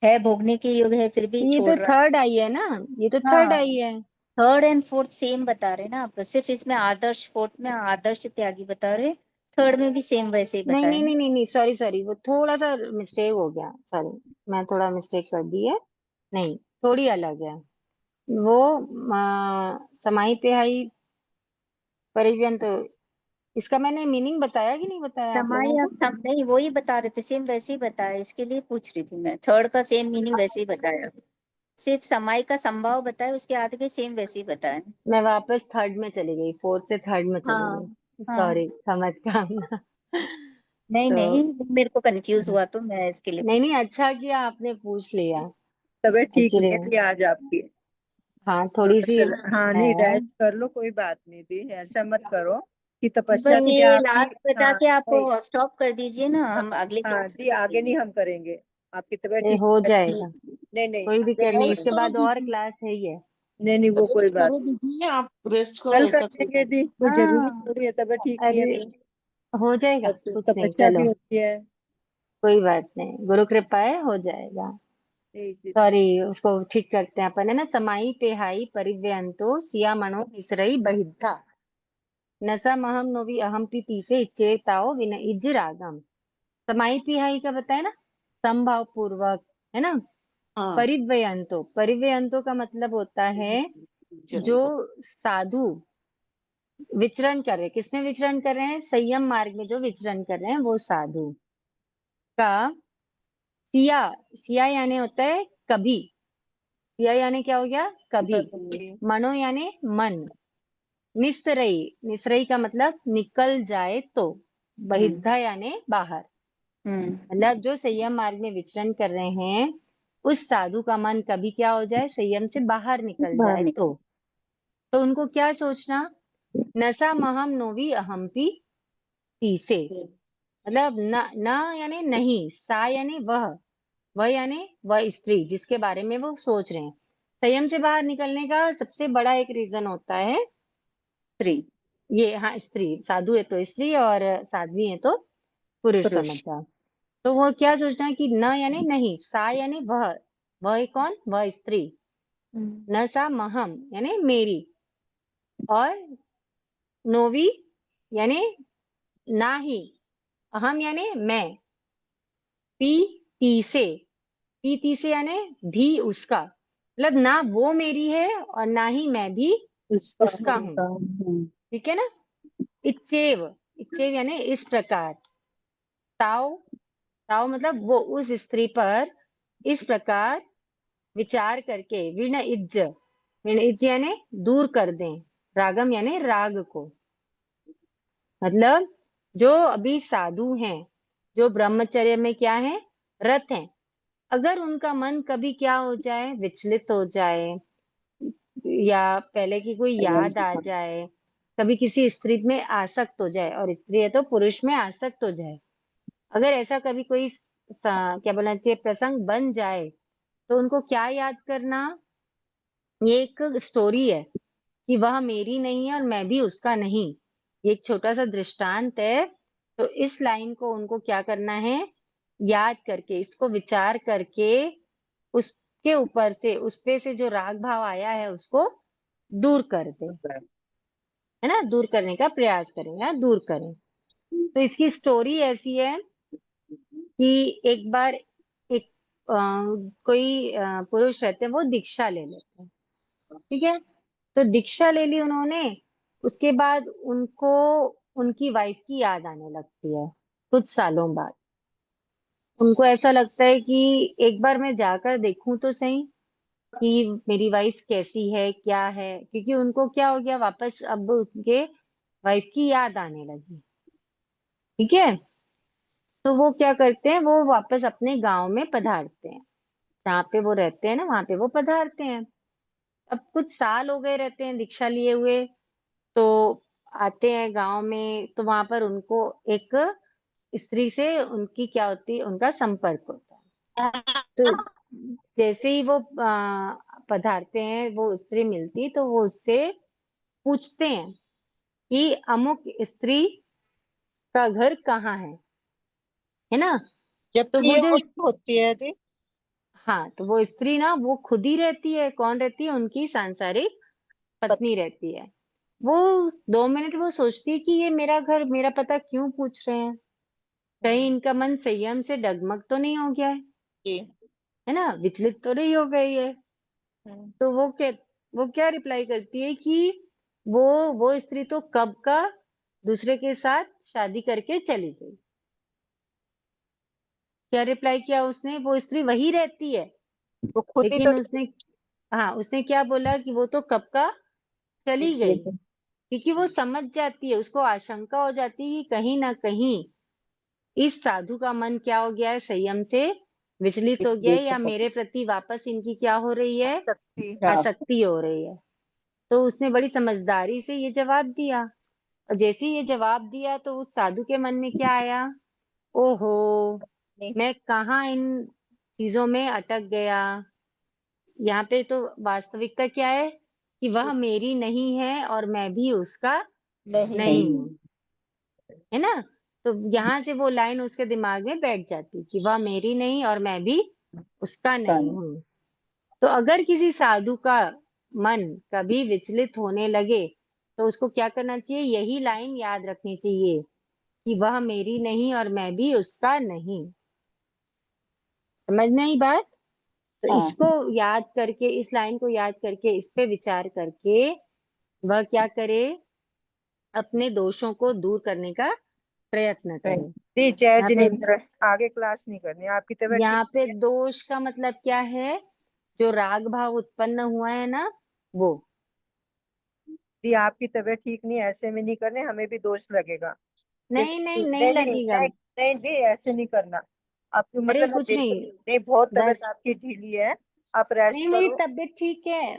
Speaker 5: है भोगने के योग्य है फिर भी
Speaker 1: ये
Speaker 5: छोड़
Speaker 1: तो
Speaker 5: रहा
Speaker 1: थर्ड आई है ना, ये तो
Speaker 5: है।
Speaker 1: थर्ड
Speaker 5: हाँ,
Speaker 1: आई है।
Speaker 5: थर्ड एंड फोर्थ सेम बता रहे ना आप, सिर्फ इसमें आदर्श, फोर्थ में आदर्श त्यागी बता रहे, थर्ड में भी सेम वैसे ही
Speaker 1: नहीं
Speaker 5: बताया
Speaker 1: नहीं
Speaker 5: ना।
Speaker 1: नहीं नहीं नहीं, सॉरी सॉरी, वो थोड़ा सा मिस्टेक हो गया, सॉरी, मैं थोड़ा मिस्टेक कर दी है, नहीं, थोड़ी अलग है वो। समाई पेहाई परिव्यंतो इसका मैंने मीनिंग बताया कि नहीं बताया आप
Speaker 5: समाई
Speaker 1: लोगों
Speaker 5: आप
Speaker 1: को?
Speaker 5: सब नहीं वही बता रहे थे, सेम वैसे ही बताया, इसके लिए पूछ रही थी मैं। थर्ड का सेम मीनिंग वैसे ही बताया, सिर्फ समाई का संभाव बताया, उसके आगे के सेम वैसे ही बताया।
Speaker 1: मैं वापस थर्ड में चली गई, फोर्थ से थर्ड में चली
Speaker 5: हाँ
Speaker 1: गई,
Speaker 5: हाँ।
Speaker 1: सॉरी समझ काम।
Speaker 5: नहीं
Speaker 1: तो
Speaker 5: नहीं, मेरे को कंफ्यूज हुआ तो मैं इसके लिए।
Speaker 1: नहीं नहीं, अच्छा किया आपने पूछ लिया।
Speaker 3: तबीयत ठीक नहीं
Speaker 1: एक्चुअली
Speaker 3: है दी आज आपकी।
Speaker 1: हाँ, थोड़ी सी
Speaker 3: हाँ नहीं,
Speaker 1: है।
Speaker 3: रेस्ट कर लो, कोई बात नहीं दी, ऐसा मत करो कि तपस्या
Speaker 5: बस
Speaker 3: भी
Speaker 5: ये
Speaker 3: आपकी।
Speaker 5: लास्ट बता
Speaker 3: हाँ
Speaker 5: के आप
Speaker 3: नहीं,
Speaker 5: स्टॉप कर दीजिए ना, हम अगले
Speaker 3: हाँ
Speaker 5: क्लास
Speaker 3: दी, आगे नहीं हम करेंगे। आपकी तबीयत
Speaker 1: ये
Speaker 3: ठीक
Speaker 1: हो
Speaker 3: है
Speaker 1: जाएगा,
Speaker 3: नहीं? नहीं नहीं,
Speaker 1: कोई दिक्कत नहीं,
Speaker 3: रेस्ट
Speaker 1: इसके
Speaker 2: रेस्ट करो
Speaker 1: बाद और
Speaker 2: दीदी,
Speaker 1: क्लास है ही है।
Speaker 3: नहीं नहीं, वो कोई
Speaker 2: रेस्ट
Speaker 3: बात
Speaker 2: करो
Speaker 3: नहीं,
Speaker 2: दीदी, आप रेस्ट करो,
Speaker 3: कल कर
Speaker 2: ऐसा कोई
Speaker 3: लेंगे
Speaker 2: बात
Speaker 3: दी, कोई जरूरी
Speaker 5: हाँ।
Speaker 3: थोड़ी है, तबीयत ठीक नहीं है
Speaker 1: अरे
Speaker 3: तो।
Speaker 1: हो जाएगा, कुछ नहीं,
Speaker 3: तपस्या भी
Speaker 1: चलो
Speaker 3: होती है।
Speaker 1: कोई बात नहीं, गुरु कृपा है, हो जाएगा।
Speaker 3: ठीक है।
Speaker 1: सॉरी, उसको ठीक करते हैं अपन, है ना। समाई पेहाई परिव्यंतो सिया मनो विसरई बहिद्धा नसा महम नोवी अहम पीसे इच्चेताओ विन इज रागम। समाई पेहाई का बताया ना, समभाव पूर्वक, है ना।
Speaker 2: हाँ।
Speaker 1: परिव्यंतो, परिव्यंतो का मतलब होता है जो
Speaker 2: चलो,
Speaker 1: साधु विचरण कर रहे हैं, किसमें विचरण कर रहे हैं, संयम मार्ग में जो विचरण कर रहे हैं वो साधु का सिया, सिया यानी होता है कभी, सिया यानी क्या हो गया, कभी। मनो यानी मन। निसरई, निसरई का मतलब निकल जाए तो। बहिद्धा यानी बाहर, मतलब जो संयम मार्ग में विचरण कर रहे हैं उस साधु का मन कभी क्या हो जाए, संयम से बाहर निकल
Speaker 5: बाहर
Speaker 1: जाए
Speaker 5: निकल।
Speaker 1: तो उनको क्या सोचना, नसा महम नोवी अहमपी पीसे, मतलब न, न यानी नहीं, सा यानी वह यानी वह स्त्री जिसके बारे में वो सोच रहे हैं। संयम से बाहर निकलने का सबसे बड़ा एक रीजन होता है
Speaker 5: स्त्री,
Speaker 1: ये, हाँ स्त्री, साधु है तो स्त्री और साध्वी है तो पुरुष, समझ
Speaker 5: पुरुष।
Speaker 1: जाओ। तो वो क्या सोचना है कि न यानी नहीं, सा यानी वह कौन, वह स्त्री। न सा महम यानी मेरी, और नोवी यानी ना ही, अहम यानी मैं, पी ती से, पी ती से यानी भी उसका, मतलब ना वो मेरी है और ना ही मैं भी
Speaker 3: उसका
Speaker 1: उसका हूँ,
Speaker 3: उसका
Speaker 1: ठीक है ना। इच्चेव, इच्चेव यानी इस प्रकार। ताओ, ताओ मतलब वो उस स्त्री पर इस प्रकार विचार करके, विण इज्ज यानी दूर कर दें, रागम यानी राग को, मतलब जो अभी साधु हैं, जो ब्रह्मचर्य में क्या है, रत हैं, अगर उनका मन कभी क्या हो जाए, विचलित हो जाए, या पहले की कोई याद आ जाए, कभी किसी स्त्री में आसक्त हो जाए, और स्त्री है तो पुरुष में आसक्त हो जाए, अगर ऐसा कभी कोई क्या बोलना चाहिए प्रसंग बन जाए, तो उनको क्या याद करना, ये एक स्टोरी है कि वह मेरी नहीं है और मैं भी उसका नहीं, ये एक छोटा सा दृष्टांत है। तो इस लाइन को उनको क्या करना है, याद करके, इसको विचार करके, उसके ऊपर से, उस पे से जो राग भाव आया है उसको दूर कर दे, है ना, दूर करने का प्रयास करें या दूर करें। तो इसकी स्टोरी ऐसी है कि एक बार एक कोई पुरुष रहते हैं, वो दीक्षा ले लेते हैं, ठीक है। तो दीक्षा ले ली उन्होंने, उसके बाद उनको उनकी वाइफ की याद आने लगती है कुछ सालों बाद। उनको ऐसा लगता है कि एक बार मैं जाकर देखूं तो सही कि मेरी वाइफ कैसी है, क्या है, क्योंकि उनको क्या हो गया, वापस अब उनके वाइफ की याद आने लगी, ठीक है। तो वो क्या करते हैं, वो वापस अपने गांव में पधारते हैं, जहाँ पे वो रहते हैं ना वहां पे वो पधारते हैं। अब कुछ साल हो गए रहते हैं दीक्षा लिए हुए, तो आते हैं गांव में, तो वहां पर उनको एक स्त्री से उनकी क्या होती है, उनका संपर्क होता है। तो जैसे ही वो पधारते हैं, वो स्त्री मिलती, तो वो उससे पूछते हैं कि अमुक स्त्री का घर कहाँ है ना। तो
Speaker 3: जबकि
Speaker 1: वो
Speaker 3: ये
Speaker 1: जो,
Speaker 3: औरत होती है दी।
Speaker 1: हाँ, तो वो स्त्री ना वो खुद ही रहती है, कौन रहती है, उनकी सांसारिक पत्नी रहती है। वो 2 मिनट वो सोचती है कि ये मेरा घर, मेरा पता क्यों पूछ रहे हैं, कहीं इनका मन संयम से डगमग तो नहीं हो गया
Speaker 3: जी।
Speaker 1: है ना, विचलित तो नहीं हो गई है।
Speaker 3: हम्म।
Speaker 1: तो वो क्या रिप्लाई करती है कि वो स्त्री तो कब का दूसरे के साथ शादी करके चली गई। क्या रिप्लाई किया उसने? वो स्त्री वही रहती है,
Speaker 3: वो खुद ही
Speaker 1: लेकिन
Speaker 3: तो
Speaker 1: उसने क्या बोला कि वो तो कब का चली गई,
Speaker 5: इसलिए
Speaker 1: क्योंकि वो समझ जाती है, उसको आशंका हो जाती है कि कहीं ना कहीं इस साधु का मन क्या हो गया है, संयम से विचलित हो गया है, या मेरे प्रति वापस इनकी क्या हो रही है,
Speaker 3: सकती।
Speaker 1: आसक्ति हो रही है। तो उसने बड़ी समझदारी से ये जवाब दिया, और जैसे ही ये जवाब दिया तो उस साधु के मन में क्या आया, ओहो
Speaker 5: नहीं।
Speaker 1: मैं कहाँ इन चीजों में अटक गया। यहाँ पे तो वास्तविकता क्या है कि वह मेरी नहीं है और मैं भी उसका नहीं हूँ, है ना। तो यहाँ से वो लाइन उसके दिमाग में बैठ जाती कि वह मेरी नहीं और मैं भी उसका नहीं हूँ। तो अगर किसी साधु का मन कभी विचलित होने लगे तो उसको क्या करना चाहिए, यही लाइन याद रखनी चाहिए कि वह मेरी नहीं और मैं भी उसका नहीं। समझ में आई बात? तो
Speaker 5: हाँ।
Speaker 1: इसको याद करके, इस लाइन को याद करके, इस पे विचार करके वह क्या करे, अपने दोषों को दूर करने का प्रयत्न करे।
Speaker 3: जी जय
Speaker 1: यहाँ पे
Speaker 3: जिनेंद्र, आगे क्लास नहीं करनी, आपकी तबीयत
Speaker 1: यहाँ
Speaker 3: ठीक
Speaker 1: पे
Speaker 3: है?
Speaker 1: दोष का मतलब क्या है, जो राग भाव उत्पन्न हुआ है ना, वो।
Speaker 3: जी आपकी तबीयत ठीक नहीं है, ऐसे में नहीं करने, हमें भी दोष लगेगा।
Speaker 1: नहीं नहीं नहीं लगेगा।
Speaker 3: नहीं जी, ऐसे नहीं करना। आपकी
Speaker 1: अरे
Speaker 3: मतलब मैं
Speaker 1: कुछ
Speaker 3: बिल्कुल
Speaker 1: नहीं,
Speaker 3: नहीं, बहुत तबीयत
Speaker 1: 10,
Speaker 3: आपकी ढीली है, आप रेस्ट
Speaker 1: नहीं मेरी
Speaker 3: करो।
Speaker 1: तबीयत ठीक है,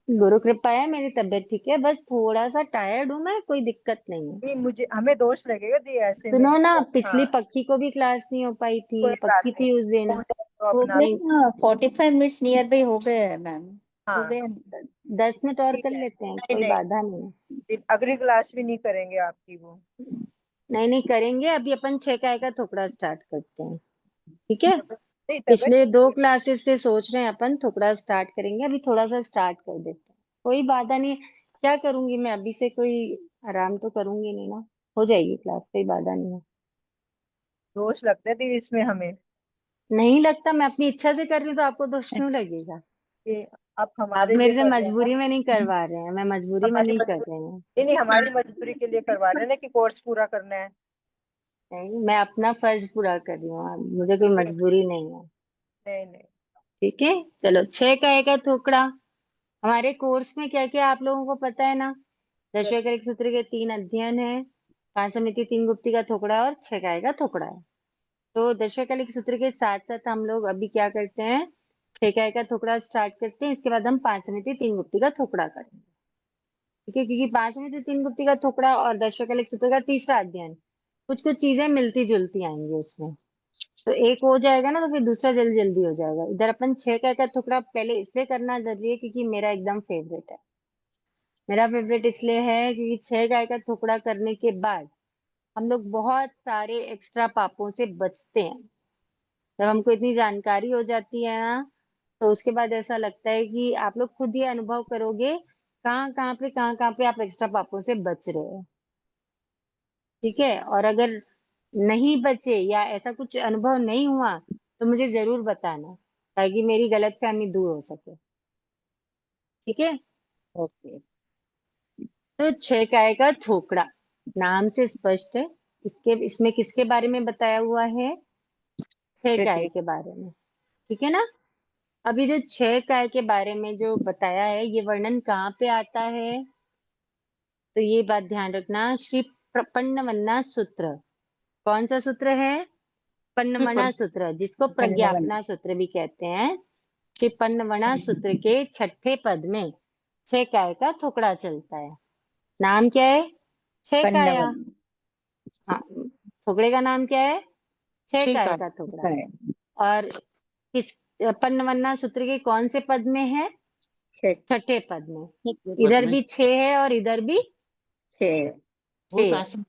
Speaker 1: गुरु कृपा है, मेरी तबीयत ठीक है, बस थोड़ा सा टायर्ड हूँ मैं, कोई दिक्कत नहीं है।
Speaker 3: नहीं मुझे, हमें दोष लगेगा जी ऐसे में
Speaker 1: सुनो ना,
Speaker 3: नहीं।
Speaker 1: पिछली
Speaker 3: हाँ
Speaker 1: पक्की को भी क्लास नहीं हो पाई थी,
Speaker 3: कोई बात
Speaker 1: पक्की
Speaker 3: नहीं,
Speaker 1: थी उस दिन।
Speaker 3: हो जाए तो
Speaker 5: हो
Speaker 3: अपना।
Speaker 5: गए
Speaker 1: नहीं,
Speaker 5: ना, 45 मिनट्स नियर बाई हो गए हैं मैम। हो
Speaker 3: हाँ
Speaker 5: गए।
Speaker 1: 10 मिनट और
Speaker 3: ठीक
Speaker 1: कर
Speaker 3: है,
Speaker 1: लेते हैं,
Speaker 3: नहीं
Speaker 1: कोई
Speaker 3: नहीं,
Speaker 1: बाधा नहीं है।
Speaker 3: अगली क्लास भी नहीं करेंगे आपकी वो।
Speaker 1: नहीं नहीं करेंगे, अभी अपन 6 का थोड़ा स्टार्ट करते हैं, ठीक है।
Speaker 3: नहीं तबीयत
Speaker 1: पिछले
Speaker 3: ठीक
Speaker 1: 2
Speaker 3: है।
Speaker 1: क्लासेस से सोच रहे हैं अपन थोड़ा स्टार्ट करेंगे, अभी थोड़ा सा स्टार्ट कर देते हैं, कोई बाधा नहीं है। क्या करूंगी मैं अभी से, कोई आराम तो करूंगी नहीं ना, हो जाएगी क्लास, कोई बाधा नहीं है।
Speaker 3: दोष लगते थे इसमें हमें,
Speaker 1: नहीं लगता, मैं अपनी इच्छा से कर रही हूँ तो आपको दोष क्यों लगेगा?
Speaker 3: कि आप
Speaker 1: आप
Speaker 3: हमारे लिए
Speaker 1: मेरे से
Speaker 3: कर रहे हैं ना,
Speaker 1: मजबूरी में नहीं करवा रहे हैं, मैं मजबूरी में
Speaker 3: हमारी
Speaker 1: नहीं कर
Speaker 3: मजबूरी,
Speaker 1: रहे हैं।
Speaker 3: नहीं हमारी मजबूरी के लिए करवा रहे हैं ना, कि कोर्स पूरा करना है।
Speaker 1: नहीं, मैं अपना फर्ज पूरा कर रही हूँ, मुझे कोई
Speaker 3: नहीं
Speaker 1: मजबूरी नहीं है।
Speaker 3: नहीं नहीं।
Speaker 1: ठीक है, चलो 6 का थोकड़ा। हमारे कोर्स में क्या क्या आप लोगों को पता है ना, दशवें का एक सूत्र के 3 अध्ययन है, 5 समिति 3 गुप्ती का थोकड़ा और 6 का थोकड़ा है। तो दशवें का एक सूत्र के साथ साथ हम लोग अभी क्या करते हैं, 6 का थोकड़ा स्टार्ट करते हैं, इसके बाद हम 5 समिति 3 गुप्ती का थोकड़ा करेंगे। ठीक है, क्योंकि 5 समिति 3 गुप्ती का थोकड़ा और दशवें का एक सूत्र का तीसरा अध्ययन, कुछ कुछ चीजें मिलती जुलती आएंगी उसमें। तो एक हो जाएगा ना तो फिर दूसरा जल्दी जल्दी हो जाएगा। इधर अपन 6 का टुकड़ा पहले इसलिए करना जरूरी है क्योंकि मेरा एकदम फेवरेट है। मेरा फेवरेट इसलिए है क्योंकि 6 का टुकड़ा करने के बाद हम लोग बहुत सारे एक्स्ट्रा पापों से बचते हैं। जब हमको इतनी जानकारी हो जाती है ना, तो उसके बाद ऐसा लगता है कि आप लोग खुद ये अनुभव करोगे कहाँ कहाँ पे आप एक्स्ट्रा पापों से बच रहे हो। ठीक है, और अगर नहीं बचे या ऐसा कुछ अनुभव नहीं हुआ तो मुझे जरूर बताना, ताकि मेरी गलतफहमी दूर हो सके। ठीक है,
Speaker 5: ओके।
Speaker 1: तो 6 का थोकड़ा नाम से स्पष्ट है, इसमें किसके बारे में बताया हुआ है, 6
Speaker 5: पृथ्वी।
Speaker 1: के बारे में। ठीक है ना। अभी जो 6 के बारे में जो बताया है, ये वर्णन कहाँ पे आता है, तो ये बात ध्यान रखना, श्री पन्नवन्ना सूत्र। कौन सा सूत्र है? पन्नमणा सूत्र, जिसको प्रज्ञापना सूत्र भी कहते हैं। कि पन्नमणा सूत्र के 6ठे पद में 6 का थोकड़ा चलता है। नाम क्या है? 6
Speaker 5: पन्नवन
Speaker 1: हाँ, थोकड़े का नाम क्या है? 6
Speaker 2: 6
Speaker 1: का थोकड़ा।
Speaker 5: है।
Speaker 1: और किस पन्नवन्ना सूत्र के कौन से पद में है?
Speaker 5: छठ।
Speaker 1: 6ठे पद में।
Speaker 2: पद
Speaker 1: इधर
Speaker 2: में
Speaker 1: भी 6 है और इधर भी
Speaker 5: छः।
Speaker 1: 6
Speaker 2: बहुत
Speaker 1: है।
Speaker 2: आसान,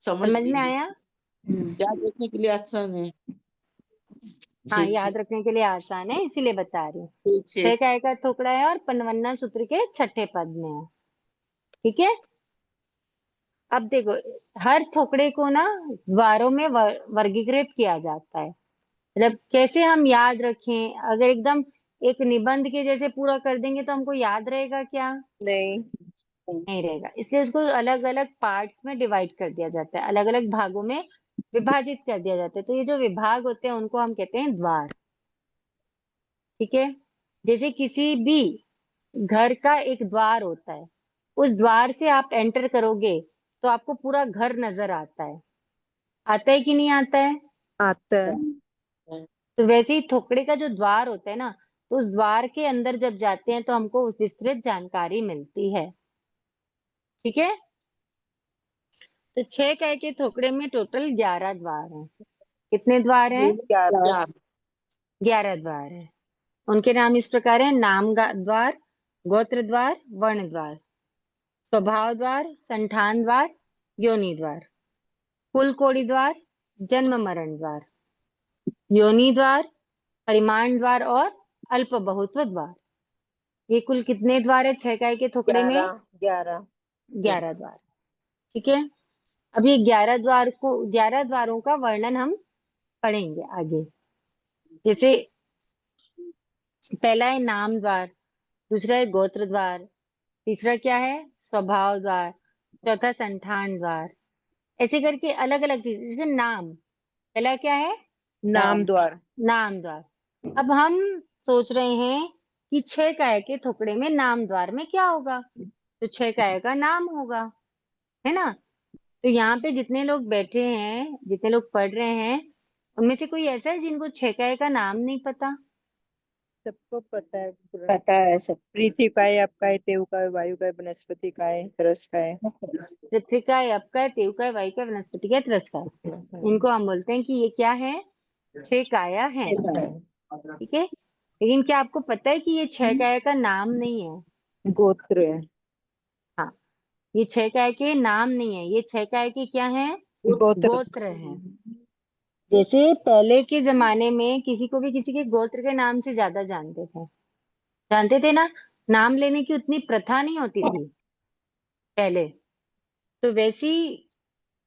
Speaker 2: समझ
Speaker 1: समझ में
Speaker 2: लीजिए,
Speaker 1: आया?
Speaker 2: याद रखने के लिए आसान है।
Speaker 1: हाँ,
Speaker 2: छः
Speaker 1: याद
Speaker 2: छः
Speaker 1: रखने के लिए आसान है, इसीलिए बता रही हूँ।
Speaker 2: छः छः
Speaker 1: 6 का थोकड़ा है और पन्नवन्ना सूत्र के 6ठे पद में है। ठीक है, अब देखो, हर थोकड़े को ना द्वारों में वर्गीकृत किया जाता है। मतलब कैसे हम याद रखें, अगर एकदम एक निबंध के जैसे पूरा कर देंगे तो हमको याद रहेगा क्या?
Speaker 3: नहीं
Speaker 1: नहीं रहेगा, इसलिए उसको अलग अलग पार्ट्स में डिवाइड कर दिया जाता है, अलग अलग भागों में विभाजित कर दिया जाता है। तो ये जो विभाग होते हैं उनको हम कहते हैं द्वार। ठीक है, जैसे किसी भी घर का एक द्वार होता है, उस द्वार से आप एंटर करोगे तो आपको पूरा घर नजर आता है कि नहीं आता है?
Speaker 3: आता है।
Speaker 1: तो वैसे ही थोकड़े का जो द्वार होता है ना, तो उस द्वार के अंदर जब जाते हैं तो हमको उस विस्तृत जानकारी मिलती है। ठीक है, तो 6 काय के थोकड़े में टोटल 11 द्वार हैं। कितने द्वार हैं?
Speaker 3: 11।
Speaker 1: 11 द्वार हैं। उनके नाम इस प्रकार है: द्वार, गोत्र द्वार, वर्ण द्वार, स्वभाव द्वार, संठान द्वार, योनि द्वार, कुल कोटि द्वार, जन्म मरण द्वार, योनि द्वार, परिमाण द्वार और अल्प बहुत्व द्वार। ये कुल कितने द्वार है 6 काय के थोकड़े में?
Speaker 3: 11।
Speaker 1: 11 द्वार। ठीक है, अब ये 11 द्वारों का वर्णन हम पढ़ेंगे आगे। जैसे पहला है नाम द्वार, दूसरा है गोत्र द्वार, तीसरा क्या है? स्वभाव द्वार, चौथा संठान द्वार। ऐसे करके अलग अलग चीज, जैसे नाम, पहला क्या है?
Speaker 3: नाम द्वार।
Speaker 1: नाम द्वार। अब हम सोच रहे हैं कि 6 काय के थोकड़े में नाम द्वार में क्या होगा, तो 6 काय का नाम होगा, है ना? तो यहाँ पे जितने लोग बैठे हैं, जितने लोग पढ़ रहे हैं, उनमें से कोई ऐसा है जिनको 6 काय का नाम नहीं पता?
Speaker 3: सबको पता है।
Speaker 5: पता है सब।
Speaker 3: पृथ्वी का है, आपका है, देव का है, वायु का है, वनस्पति का है, तरस का है।
Speaker 1: पृथ्वी का है, अप का है, तेव का है, वायु का है, वनस्पति का है, त्रस का है। इनको हम बोलते हैं कि ये क्या है? 6 काया है। ठीक है, लेकिन क्या आपको पता है कि ये 6 काया का नाम नहीं है?
Speaker 3: गोत्र है।
Speaker 1: हाँ, ये 6 काय के नाम नहीं है, ये 6 काय के क्या है?
Speaker 3: गोत्र।
Speaker 1: गोत्र है। जैसे पहले के जमाने में किसी को भी किसी के गोत्र के नाम से ज्यादा जानते थे ना, नाम लेने की उतनी प्रथा नहीं होती थी पहले। तो वैसी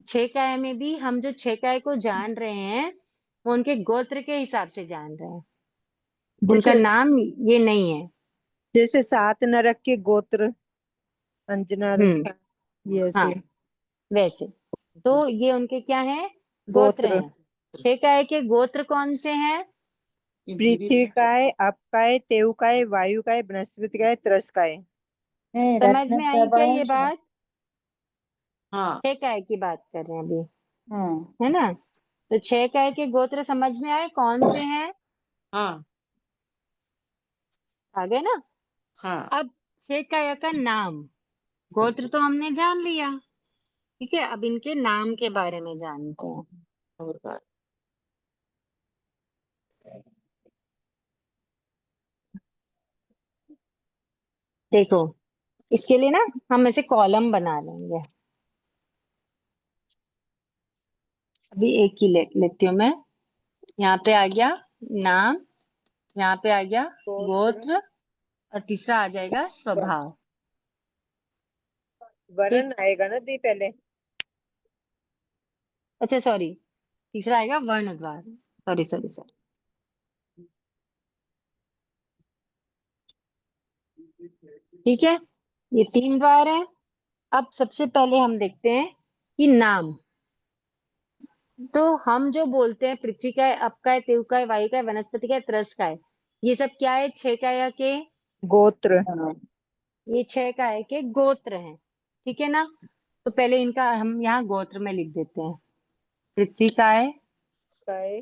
Speaker 1: 6 काय में भी हम जो 6 काय को जान रहे हैं, वो उनके गोत्र के हिसाब से जान रहे हैं, उनका
Speaker 3: जैसे
Speaker 1: नाम ये नहीं है।
Speaker 3: जैसे 7 नरक के गोत्र अंजना रखा, ये
Speaker 1: हाँ,
Speaker 3: ऐसे
Speaker 1: वैसे तो ये उनके क्या है? गोत्र
Speaker 3: गोत्र।
Speaker 1: हैं। 6 काय के गोत्र कौन से हैं?
Speaker 3: पृथ्वी का है, आप का है, देव का है, वायु का है, वनस्पति का है, तरस का है।
Speaker 1: समझ
Speaker 5: रत्न
Speaker 1: में आई क्या ये
Speaker 5: प्रभा।
Speaker 1: बात?
Speaker 2: हाँ
Speaker 1: 6 काय की बात कर रहे हैं अभी,
Speaker 5: हाँ।
Speaker 1: है ना? तो 6 काय के गोत्र समझ में आए कौन से हैं?
Speaker 2: हाँ
Speaker 1: आ गए ना?
Speaker 2: हाँ
Speaker 1: अब 6 काय का नाम, गोत्र तो हमने जान लिया। ठीक है, अब इनके नाम के बारे में जानते हैं।
Speaker 2: और का
Speaker 1: देखो, इसके लिए ना हम ऐसे कॉलम बना लेंगे। अभी एक ही लेती हूँ मैं। यहाँ पे आ गया नाम, यहाँ पे आ गया गोत्र, और तीसरा आ जाएगा स्वभाव।
Speaker 3: वर्ण आएगा ना दी पहले।
Speaker 1: अच्छा सॉरी, तीसरा आएगा वर्ण द्वार। Sorry sorry sorry. ठीक है, ये 3 द्वार है। अब सबसे पहले हम देखते हैं कि नाम। तो हम जो बोलते हैं पृथ्वी का है, अप का है, तेव का है, वायु का है, वनस्पति का है, त्रस का है, ये सब क्या है? 6 काय के
Speaker 3: गोत्र।
Speaker 1: ये 6 काय के गोत्र हैं। ठीक है ना? तो पहले इनका हम यहाँ गोत्र में लिख देते हैं। पृथ्वी का है,
Speaker 3: का है,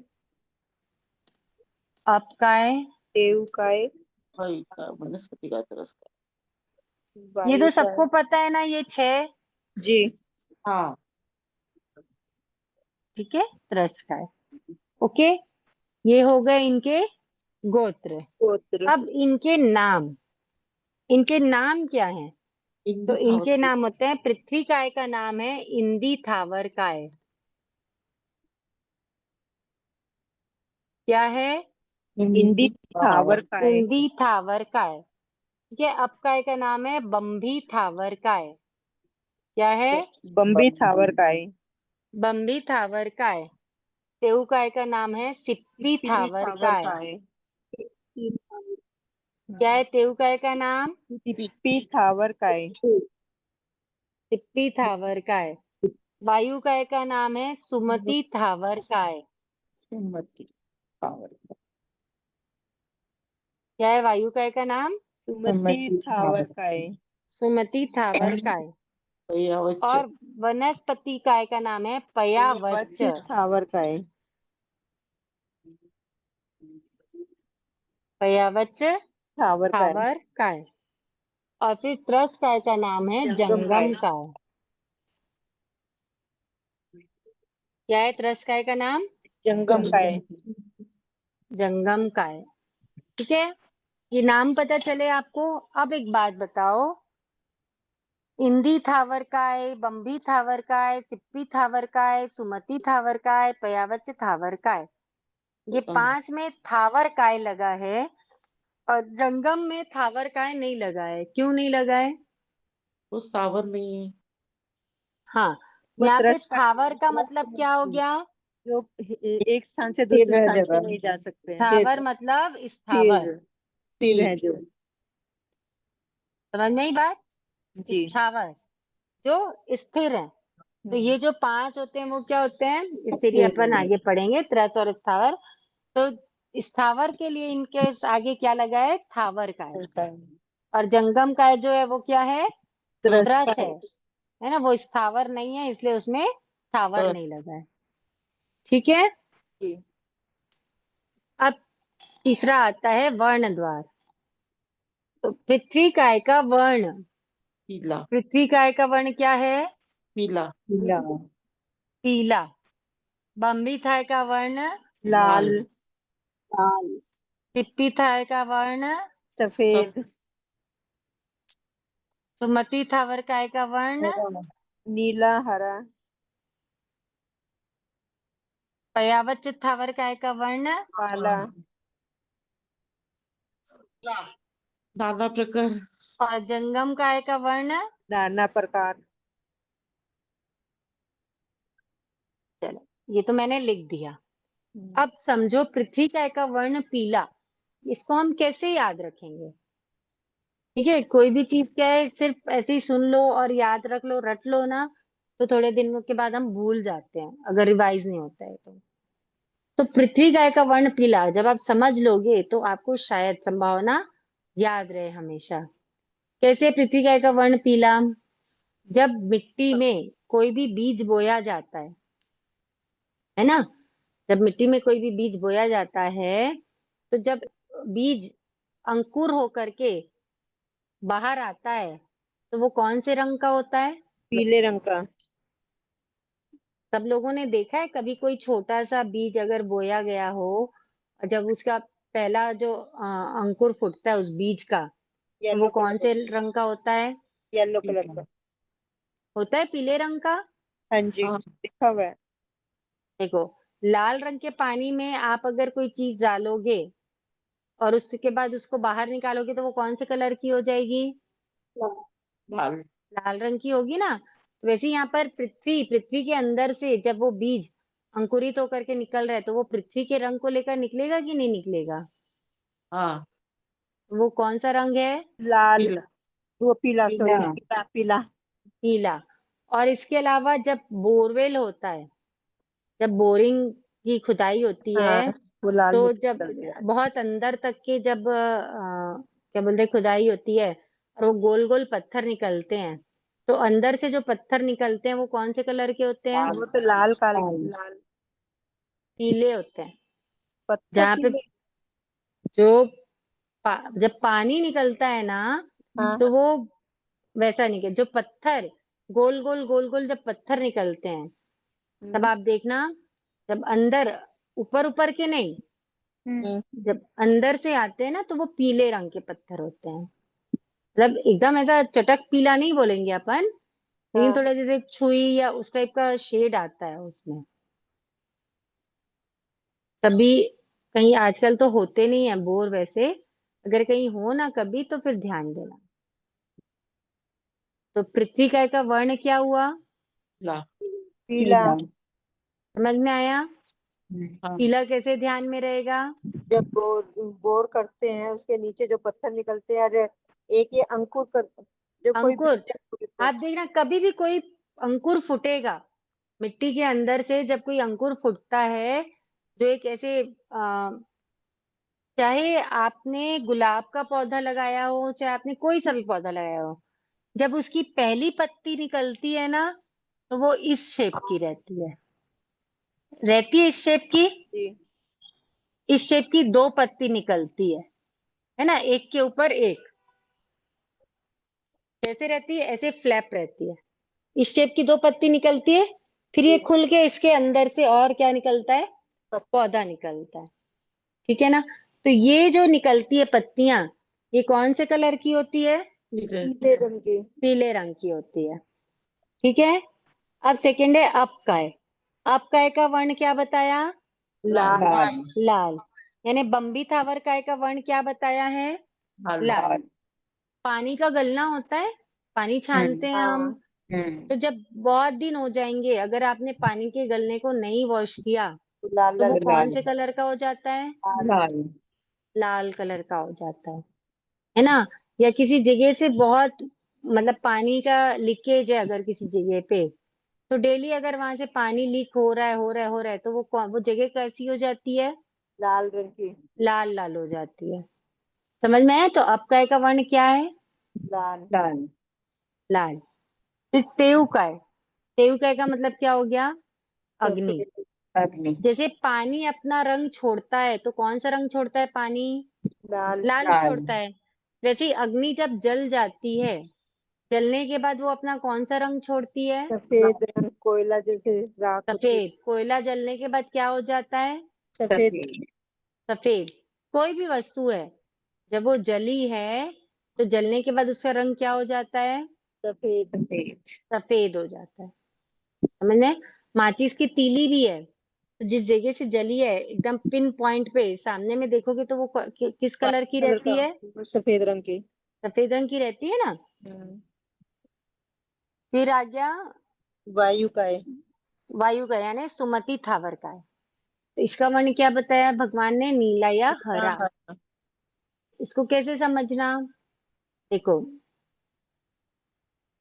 Speaker 1: अप का है,
Speaker 3: देव का है,
Speaker 2: भाई का वनस्पति का तरस का।
Speaker 1: ये
Speaker 3: वायु
Speaker 1: तो
Speaker 3: का है।
Speaker 1: सबको पता है ना, ये 6।
Speaker 3: जी।
Speaker 2: हाँ
Speaker 1: ठीक है, त्रस का है। ओके, ये हो गए इनके गोत्र।
Speaker 3: गोत्र।
Speaker 1: अब इनके नाम, इनके नाम क्या हैं? तो
Speaker 2: हिंदी था
Speaker 1: इनके नाम होते हैं, पृथ्वी काय का नाम है इंदी थावर काय। क्या है?
Speaker 3: हिंदी थावर का है।
Speaker 1: इंदी थावर काय। ठीक है, अब काय का नाम है बम्भी थावर काय। क्या है?
Speaker 3: बम्बी थावर का है।
Speaker 1: बम्भी थावर काय। तेऊ काय का नाम है सिप्पी थावर
Speaker 3: थावर का
Speaker 1: काय।
Speaker 3: है।
Speaker 1: क्या है तेऊ काय का नाम?
Speaker 3: टिप्पी थावर का है।
Speaker 1: सिप्पी थावर काय। वायु काय का नाम है सुमति थावर काय।
Speaker 5: सुमति थावर
Speaker 1: क्या है वायु काय का नाम?
Speaker 3: सुमति थावर काय।
Speaker 1: सुमति थावर काय।
Speaker 2: पर्यावच्च
Speaker 1: और वनस्पति काय का नाम है पयावच्च।
Speaker 3: थावर काय।
Speaker 1: पयावच्च
Speaker 3: थावर काय।
Speaker 1: थावर काय। और फिर त्रस काय का नाम है जंगम काय। क्या है त्रस काय का नाम?
Speaker 3: जंगम काय।
Speaker 1: जंगम काय। ठीक है, ये नाम पता चले आपको। अब एक बात बताओ, इंदी थावर काय, बम्बी थावर काय, सिप्पी थावर काय, सुमति थावर काय, पयावच्च थावर काय, ये 5 में थावर काय लगा है और जंगम में थावर काय नहीं लगा है। क्यों नहीं लगा है?
Speaker 2: वो स्थावर नहीं है।
Speaker 1: हाँ,
Speaker 3: वो
Speaker 1: यहाँ पे
Speaker 3: त्रस काय
Speaker 1: थावर का मतलब क्या हो गया?
Speaker 3: जो एक स्थान से दूसरे स्थान पे नहीं जा सकते हैं।
Speaker 1: थावर मतलब स्थावर।
Speaker 3: स्थिर है जो।
Speaker 1: समझ में आई बात?
Speaker 3: जी।
Speaker 1: स्थावर जो स्थिर है। तो ये जो 5 होते हैं वो क्या होते हैं? इसके लिए अपन आगे पढ़ेंगे त्रस और स्थावर। तो स्थावर के लिए इनके आगे क्या लगा है? थावर का है। और जंगम का जो है वो क्या है? त्रस है ना। वो स्थावर नहीं है इसलिए उसमें स्थावर नहीं लगा है। ठीक है।
Speaker 3: जी।
Speaker 1: अब तीसरा आता है वर्ण द्वार। तो पृथ्वी काय का वर्ण,
Speaker 2: पीला
Speaker 1: पृथ्वी काय का वर्ण क्या है?
Speaker 2: पीला
Speaker 1: पीला। बम्बी थाय का वर्ण
Speaker 3: लाल।
Speaker 1: लाल। सिप्पी थाय का वर्ण
Speaker 3: सफेद।
Speaker 1: सुमति थावर काय का वर्ण
Speaker 3: नीला हरा।
Speaker 1: पयावच्च थावर काय का वर्ण
Speaker 3: काला।
Speaker 2: नाना प्रकार
Speaker 1: और जंगम काय का वर्ण।
Speaker 3: नाना प्रकार।
Speaker 1: चलो, ये तो मैंने लिख दिया। अब समझो पृथ्वी काय का वर्ण पीला, इसको हम कैसे याद रखेंगे? ठीक है, कोई भी चीज क्या है, सिर्फ ऐसे ही सुन लो और याद रख लो, रट लो ना, तो थोड़े दिनों के बाद हम भूल जाते हैं अगर रिवाइज नहीं होता है तो पृथ्वी काय का वर्ण पीला जब आप समझ लोगे तो आपको शायद संभावना याद रहे हमेशा। कैसे पृथ्वी काय का वर्ण पीला? जब मिट्टी में कोई भी बीज बोया जाता है ना, जब मिट्टी में कोई भी बीज बोया जाता है तो जब बीज अंकुर होकर के बाहर आता है तो वो कौन से रंग का होता है?
Speaker 3: पीले रंग का।
Speaker 1: सब लोगों ने देखा है कभी कोई छोटा सा बीज अगर बोया गया हो, जब उसका पहला जो अंकुर फूटता है उस बीज का, तो वो
Speaker 3: येलो
Speaker 1: कौन
Speaker 3: कलर
Speaker 1: से रंग का होता है?
Speaker 3: येलो कलर का।
Speaker 1: होता है पीले रंग का।
Speaker 3: हाँ जी, लिखा हुआ है।
Speaker 1: देखो, लाल रंग के पानी में आप अगर कोई चीज डालोगे और उसके बाद उसको बाहर निकालोगे तो वो कौन से कलर की हो जाएगी?
Speaker 2: लाल
Speaker 1: लाल रंग की होगी ना। तो वैसे यहाँ पर पृथ्वी के अंदर से जब वो बीज अंकुरित होकर के निकल रहा है तो वो पृथ्वी के रंग को लेकर निकलेगा कि नहीं निकलेगा?
Speaker 2: हाँ
Speaker 1: वो कौन सा रंग है?
Speaker 3: लाल।
Speaker 2: पीला
Speaker 3: वो पीला,
Speaker 2: पीला।
Speaker 3: सॉरी, पीला पीला।
Speaker 1: पीला। और इसके अलावा जब बोरवेल होता है, जब बोरिंग की खुदाई होती
Speaker 3: हाँ,
Speaker 1: है,
Speaker 3: वो लाल
Speaker 1: तो
Speaker 3: मिट्टी
Speaker 1: जब
Speaker 3: निकलती है।
Speaker 1: बहुत अंदर तक के जब क्या बोलते हैं खुदाई होती है और वो गोल गोल पत्थर निकलते हैं, तो अंदर से जो पत्थर निकलते हैं वो कौन से कलर के होते हैं?
Speaker 3: वो तो लाल काले लाल
Speaker 1: पीले होते हैं।
Speaker 3: पत्थर
Speaker 1: जहाँ पे
Speaker 3: पीले।
Speaker 1: जो जब पानी निकलता है ना,
Speaker 3: हाँ।
Speaker 1: तो वो वैसा निकल, जो पत्थर गोल गोल जब पत्थर निकलते हैं तब आप देखना, जब अंदर ऊपर ऊपर के नहीं, जब अंदर से आते हैं ना तो वो पीले रंग के पत्थर होते हैं। मतलब एकदम ऐसा चटक पीला नहीं बोलेंगे अपन, लेकिन थोड़ा जैसे छुई या उस टाइप का शेड आता है उसमें। कभी कहीं आजकल तो होते नहीं है बोर, वैसे अगर कहीं हो ना कभी तो फिर ध्यान देना। तो पृथ्वी काय का वर्ण क्या हुआ?
Speaker 2: ला
Speaker 3: पीला।
Speaker 1: समझ में आया?
Speaker 2: हाँ
Speaker 1: पीला कैसे ध्यान में रहेगा?
Speaker 3: जब बोर करते हैं उसके नीचे जो पत्थर निकलते हैं और एक ये अंकुर कर जो कोई
Speaker 1: अंकुर,
Speaker 3: बीज अंकुरित
Speaker 1: आप
Speaker 3: हो।
Speaker 1: देखना कभी भी कोई अंकुर फूटेगा मिट्टी के अंदर से, जब कोई अंकुर फूटता है जो एक ऐसे चाहे आपने गुलाब का पौधा लगाया हो, चाहे आपने कोई सा भी पौधा लगाया हो, जब उसकी पहली पत्ती निकलती है ना, तो वो इस शेप की रहती है इस शेप की।
Speaker 3: जी
Speaker 1: इस शेप की 2 पत्ती निकलती है ना, एक के ऊपर एक, कैसे रहती है, ऐसे फ्लैप रहती है। इस शेप की 2 पत्ती निकलती है, फिर ये
Speaker 3: जी।
Speaker 1: खुल के इसके अंदर से और क्या निकलता है, पौधा निकलता है। ठीक है ना। तो ये जो निकलती है पत्तियां, ये कौन से कलर की होती है,
Speaker 3: पीले रंग की।
Speaker 1: पीले रंग की होती है। ठीक है। अब सेकंड है अपकाय। अपकाय का वर्ण क्या बताया,
Speaker 3: लाल।
Speaker 1: लाल। यानी बम्बी थावर काय का वर्ण क्या बताया है, लाल। पानी का गलना होता है, पानी छानते हैं हम, तो जब बहुत दिन हो जाएंगे अगर आपने पानी के गलने को नहीं वॉश किया
Speaker 3: लाल
Speaker 1: तो वो
Speaker 3: लाल
Speaker 1: कौन से कलर का हो जाता है,
Speaker 3: लाल।
Speaker 1: लाल कलर का हो जाता है ना। या किसी जगह से बहुत मतलब पानी का लीकेज है अगर किसी जगह पे, तो डेली अगर वहां से पानी लीक हो रहा है तो वो जगह कैसी हो जाती है,
Speaker 3: लाल रंग की।
Speaker 1: लाल लाल हो जाती है। समझ में आया। तो अपकाय का वर्ण क्या है,
Speaker 3: लाल।
Speaker 1: लाल। फिर तेउकाय। तेउकाय का मतलब क्या हो गया, अग्नि।
Speaker 3: अग्नि।
Speaker 1: जैसे पानी अपना रंग छोड़ता है तो कौन सा रंग छोड़ता है पानी,
Speaker 3: लाल।
Speaker 1: लाल छोड़ता है। वैसे ही अग्नि जब जल जाती है, जलने के बाद वो अपना कौन सा रंग छोड़ती है,
Speaker 3: सफेद रंग, कोयला जैसे राख होती है।
Speaker 1: सफेद। कोयला जलने के बाद क्या हो जाता है,
Speaker 3: सफेद।
Speaker 1: सफेद। कोई भी वस्तु है जब वो जली है तो जलने के बाद उसका रंग क्या हो जाता है,
Speaker 3: सफेद।
Speaker 1: सफेद हो जाता है। समझ में। माचिस की तीली भी है, तो जिस जगह से जली है एकदम पिन पॉइंट पे सामने में देखोगे तो वो किस कलर की
Speaker 3: कलर
Speaker 1: रहती है,
Speaker 3: का, सफेद रंग की।
Speaker 1: सफेद रंग की रहती है ना। फिर आ गया
Speaker 3: वायु का है।
Speaker 1: वायु का, यानी सुमति थावर का है। तो इसका वर्ण क्या बताया भगवान ने, नीला या हरा।
Speaker 3: हाँ।
Speaker 1: इसको कैसे समझना, देखो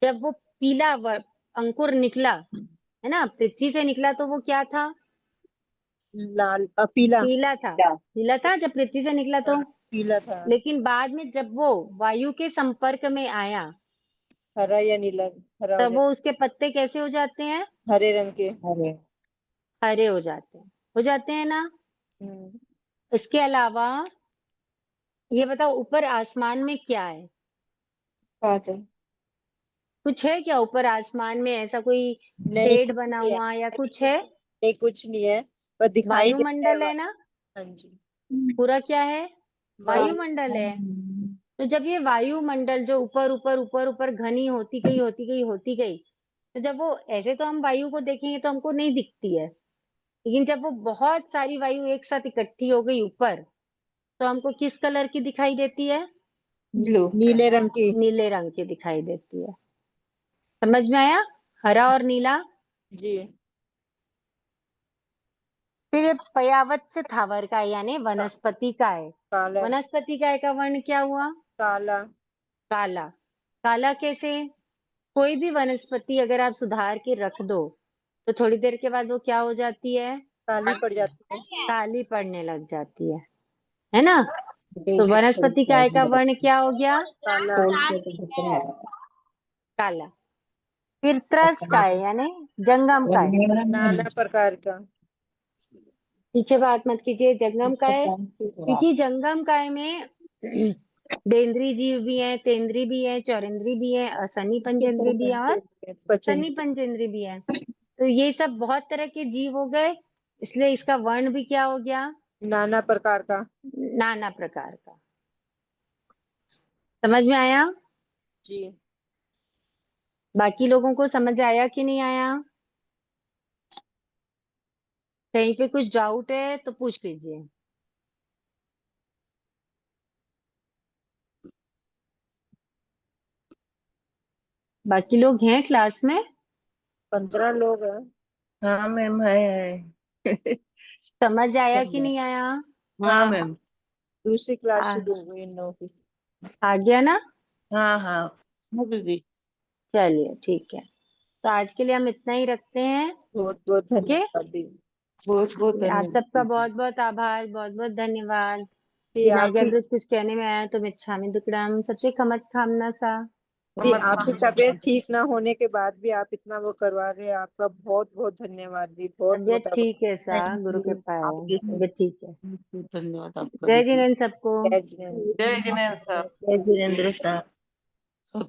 Speaker 1: जब वो पीला अंकुर निकला है ना, पृथ्वी से निकला तो वो क्या था,
Speaker 3: लाल पीला।
Speaker 1: पीला था। पीला था जब पृथ्वी से निकला तो।
Speaker 3: पीला था।
Speaker 1: लेकिन बाद में जब वो वायु के संपर्क में आया
Speaker 3: हरा या नीला। हरा हो
Speaker 1: तब वो उसके पत्ते कैसे हो जाते हैं,
Speaker 3: हरे रंग के।
Speaker 1: हरे हो जाते हैं ना। इसके अलावा ये बताओ ऊपर आसमान में क्या है,
Speaker 3: बात है।
Speaker 1: कुछ है क्या ऊपर आसमान में, ऐसा कोई
Speaker 3: नहीं
Speaker 1: पेड़
Speaker 3: कुछ
Speaker 1: बना
Speaker 3: नहीं है।
Speaker 1: हुआ या
Speaker 3: नहीं
Speaker 1: कुछ है,
Speaker 3: नहीं कुछ नहीं है, बस दिखाई देता है
Speaker 1: वायुमंडल है
Speaker 3: वहाँ।
Speaker 1: ना,
Speaker 3: हाँ जी।
Speaker 1: पूरा क्या है,
Speaker 3: वायु।
Speaker 1: वायुमंडल है। तो जब ये वायुमंडल जो ऊपर ऊपर ऊपर ऊपर घनी होती गई, तो जब वो ऐसे तो हम वायु को देखेंगे तो हमको नहीं दिखती है, लेकिन जब वो बहुत सारी वायु एक साथ इकट्ठी हो गई ऊपर, तो हमको किस कलर की दिखाई देती है,
Speaker 3: ब्लू। नीले रंग की।
Speaker 1: नीले रंग की दिखाई देती है। समझ में आया, हरा और नीला।
Speaker 3: जी।
Speaker 1: फिर पर्यावच्य थावर का यानी वनस्पति का है।
Speaker 3: काला।
Speaker 1: वनस्पति काय का वर्ण क्या हुआ,
Speaker 3: काला।
Speaker 1: काला। काला कैसे, कोई भी वनस्पति अगर आप सुधार के रख दो तो थोड़ी देर के बाद वो क्या हो जाती है,
Speaker 3: काली पड़ जाती है।
Speaker 1: काली पड़ने लग जाती है ना। तो वनस्पति काय का वर्ण क्या हो गया,
Speaker 3: काला।
Speaker 1: काला। फिर त्रस काय यानी जंगम काय,
Speaker 3: नाना प्रकार का।
Speaker 1: पीछे बात मत कीजिए, जंगम काय, क्योंकि जंगम काय में डेंद्री जीव भी है, तेंद्री भी है, चौरेंद्री भी है, असनी पंचेंद्री भी है और सनी पंचेंद्री भी है। तो ये सब बहुत तरह के जीव हो गए, इसलिए इसका वर्ण भी क्या हो गया,
Speaker 3: नाना प्रकार का।
Speaker 1: नाना प्रकार का। समझ में आया,
Speaker 3: जी।
Speaker 1: बाकी लोगों को समझ आया कि नहीं आया, कहीं पे कुछ डाउट है तो पूछ लीजिए। बाकी लोग हैं क्लास में,
Speaker 3: 15 लोग हैं। हाँ मैम है।
Speaker 1: समझ आया कि नहीं आया,
Speaker 2: हाँ मैम।
Speaker 3: दूसरी क्लास
Speaker 1: आ,
Speaker 3: शुरू हो गई इन लोगों की।
Speaker 1: आ गया ना।
Speaker 3: हाँ हाँ।
Speaker 2: हाँ दीदी,
Speaker 1: चलिए ठीक है, तो आज के लिए हम इतना ही रखते हैं।
Speaker 3: बहुत बहुत
Speaker 1: ओके,
Speaker 3: धन्यवाद दी।
Speaker 2: बहुत बहुत
Speaker 1: आप
Speaker 2: धन्यवाद
Speaker 1: सबका
Speaker 2: दीदी।
Speaker 1: बहुत बहुत आभार, बहुत बहुत धन्यवाद।
Speaker 3: दी
Speaker 1: विनायक
Speaker 3: आपकी
Speaker 1: अमृत कुछ कहने में आया तो मिच्छामि दुक्कडम, सबसे खमत खामना सा।
Speaker 3: दी आपकी तबीयत ठीक ना होने के बाद भी आप इतना वो करवा रहे हैं, आपका बहुत बहुत धन्यवाद दी। बहुत
Speaker 1: तबियत
Speaker 3: बहुत
Speaker 1: ठीक है सा,
Speaker 2: Thank
Speaker 1: गुरु
Speaker 2: you.
Speaker 1: कृपा है,
Speaker 3: आपकी
Speaker 1: तबियत ठीक है।
Speaker 2: धन्यवाद आपका
Speaker 1: जय
Speaker 2: दीदी।
Speaker 1: जिनेन्द्र सबको।
Speaker 3: जय जिनेन्द्र।
Speaker 7: जय जिनेन्द्र साहब।
Speaker 3: जय जिनेन्द्र साहब।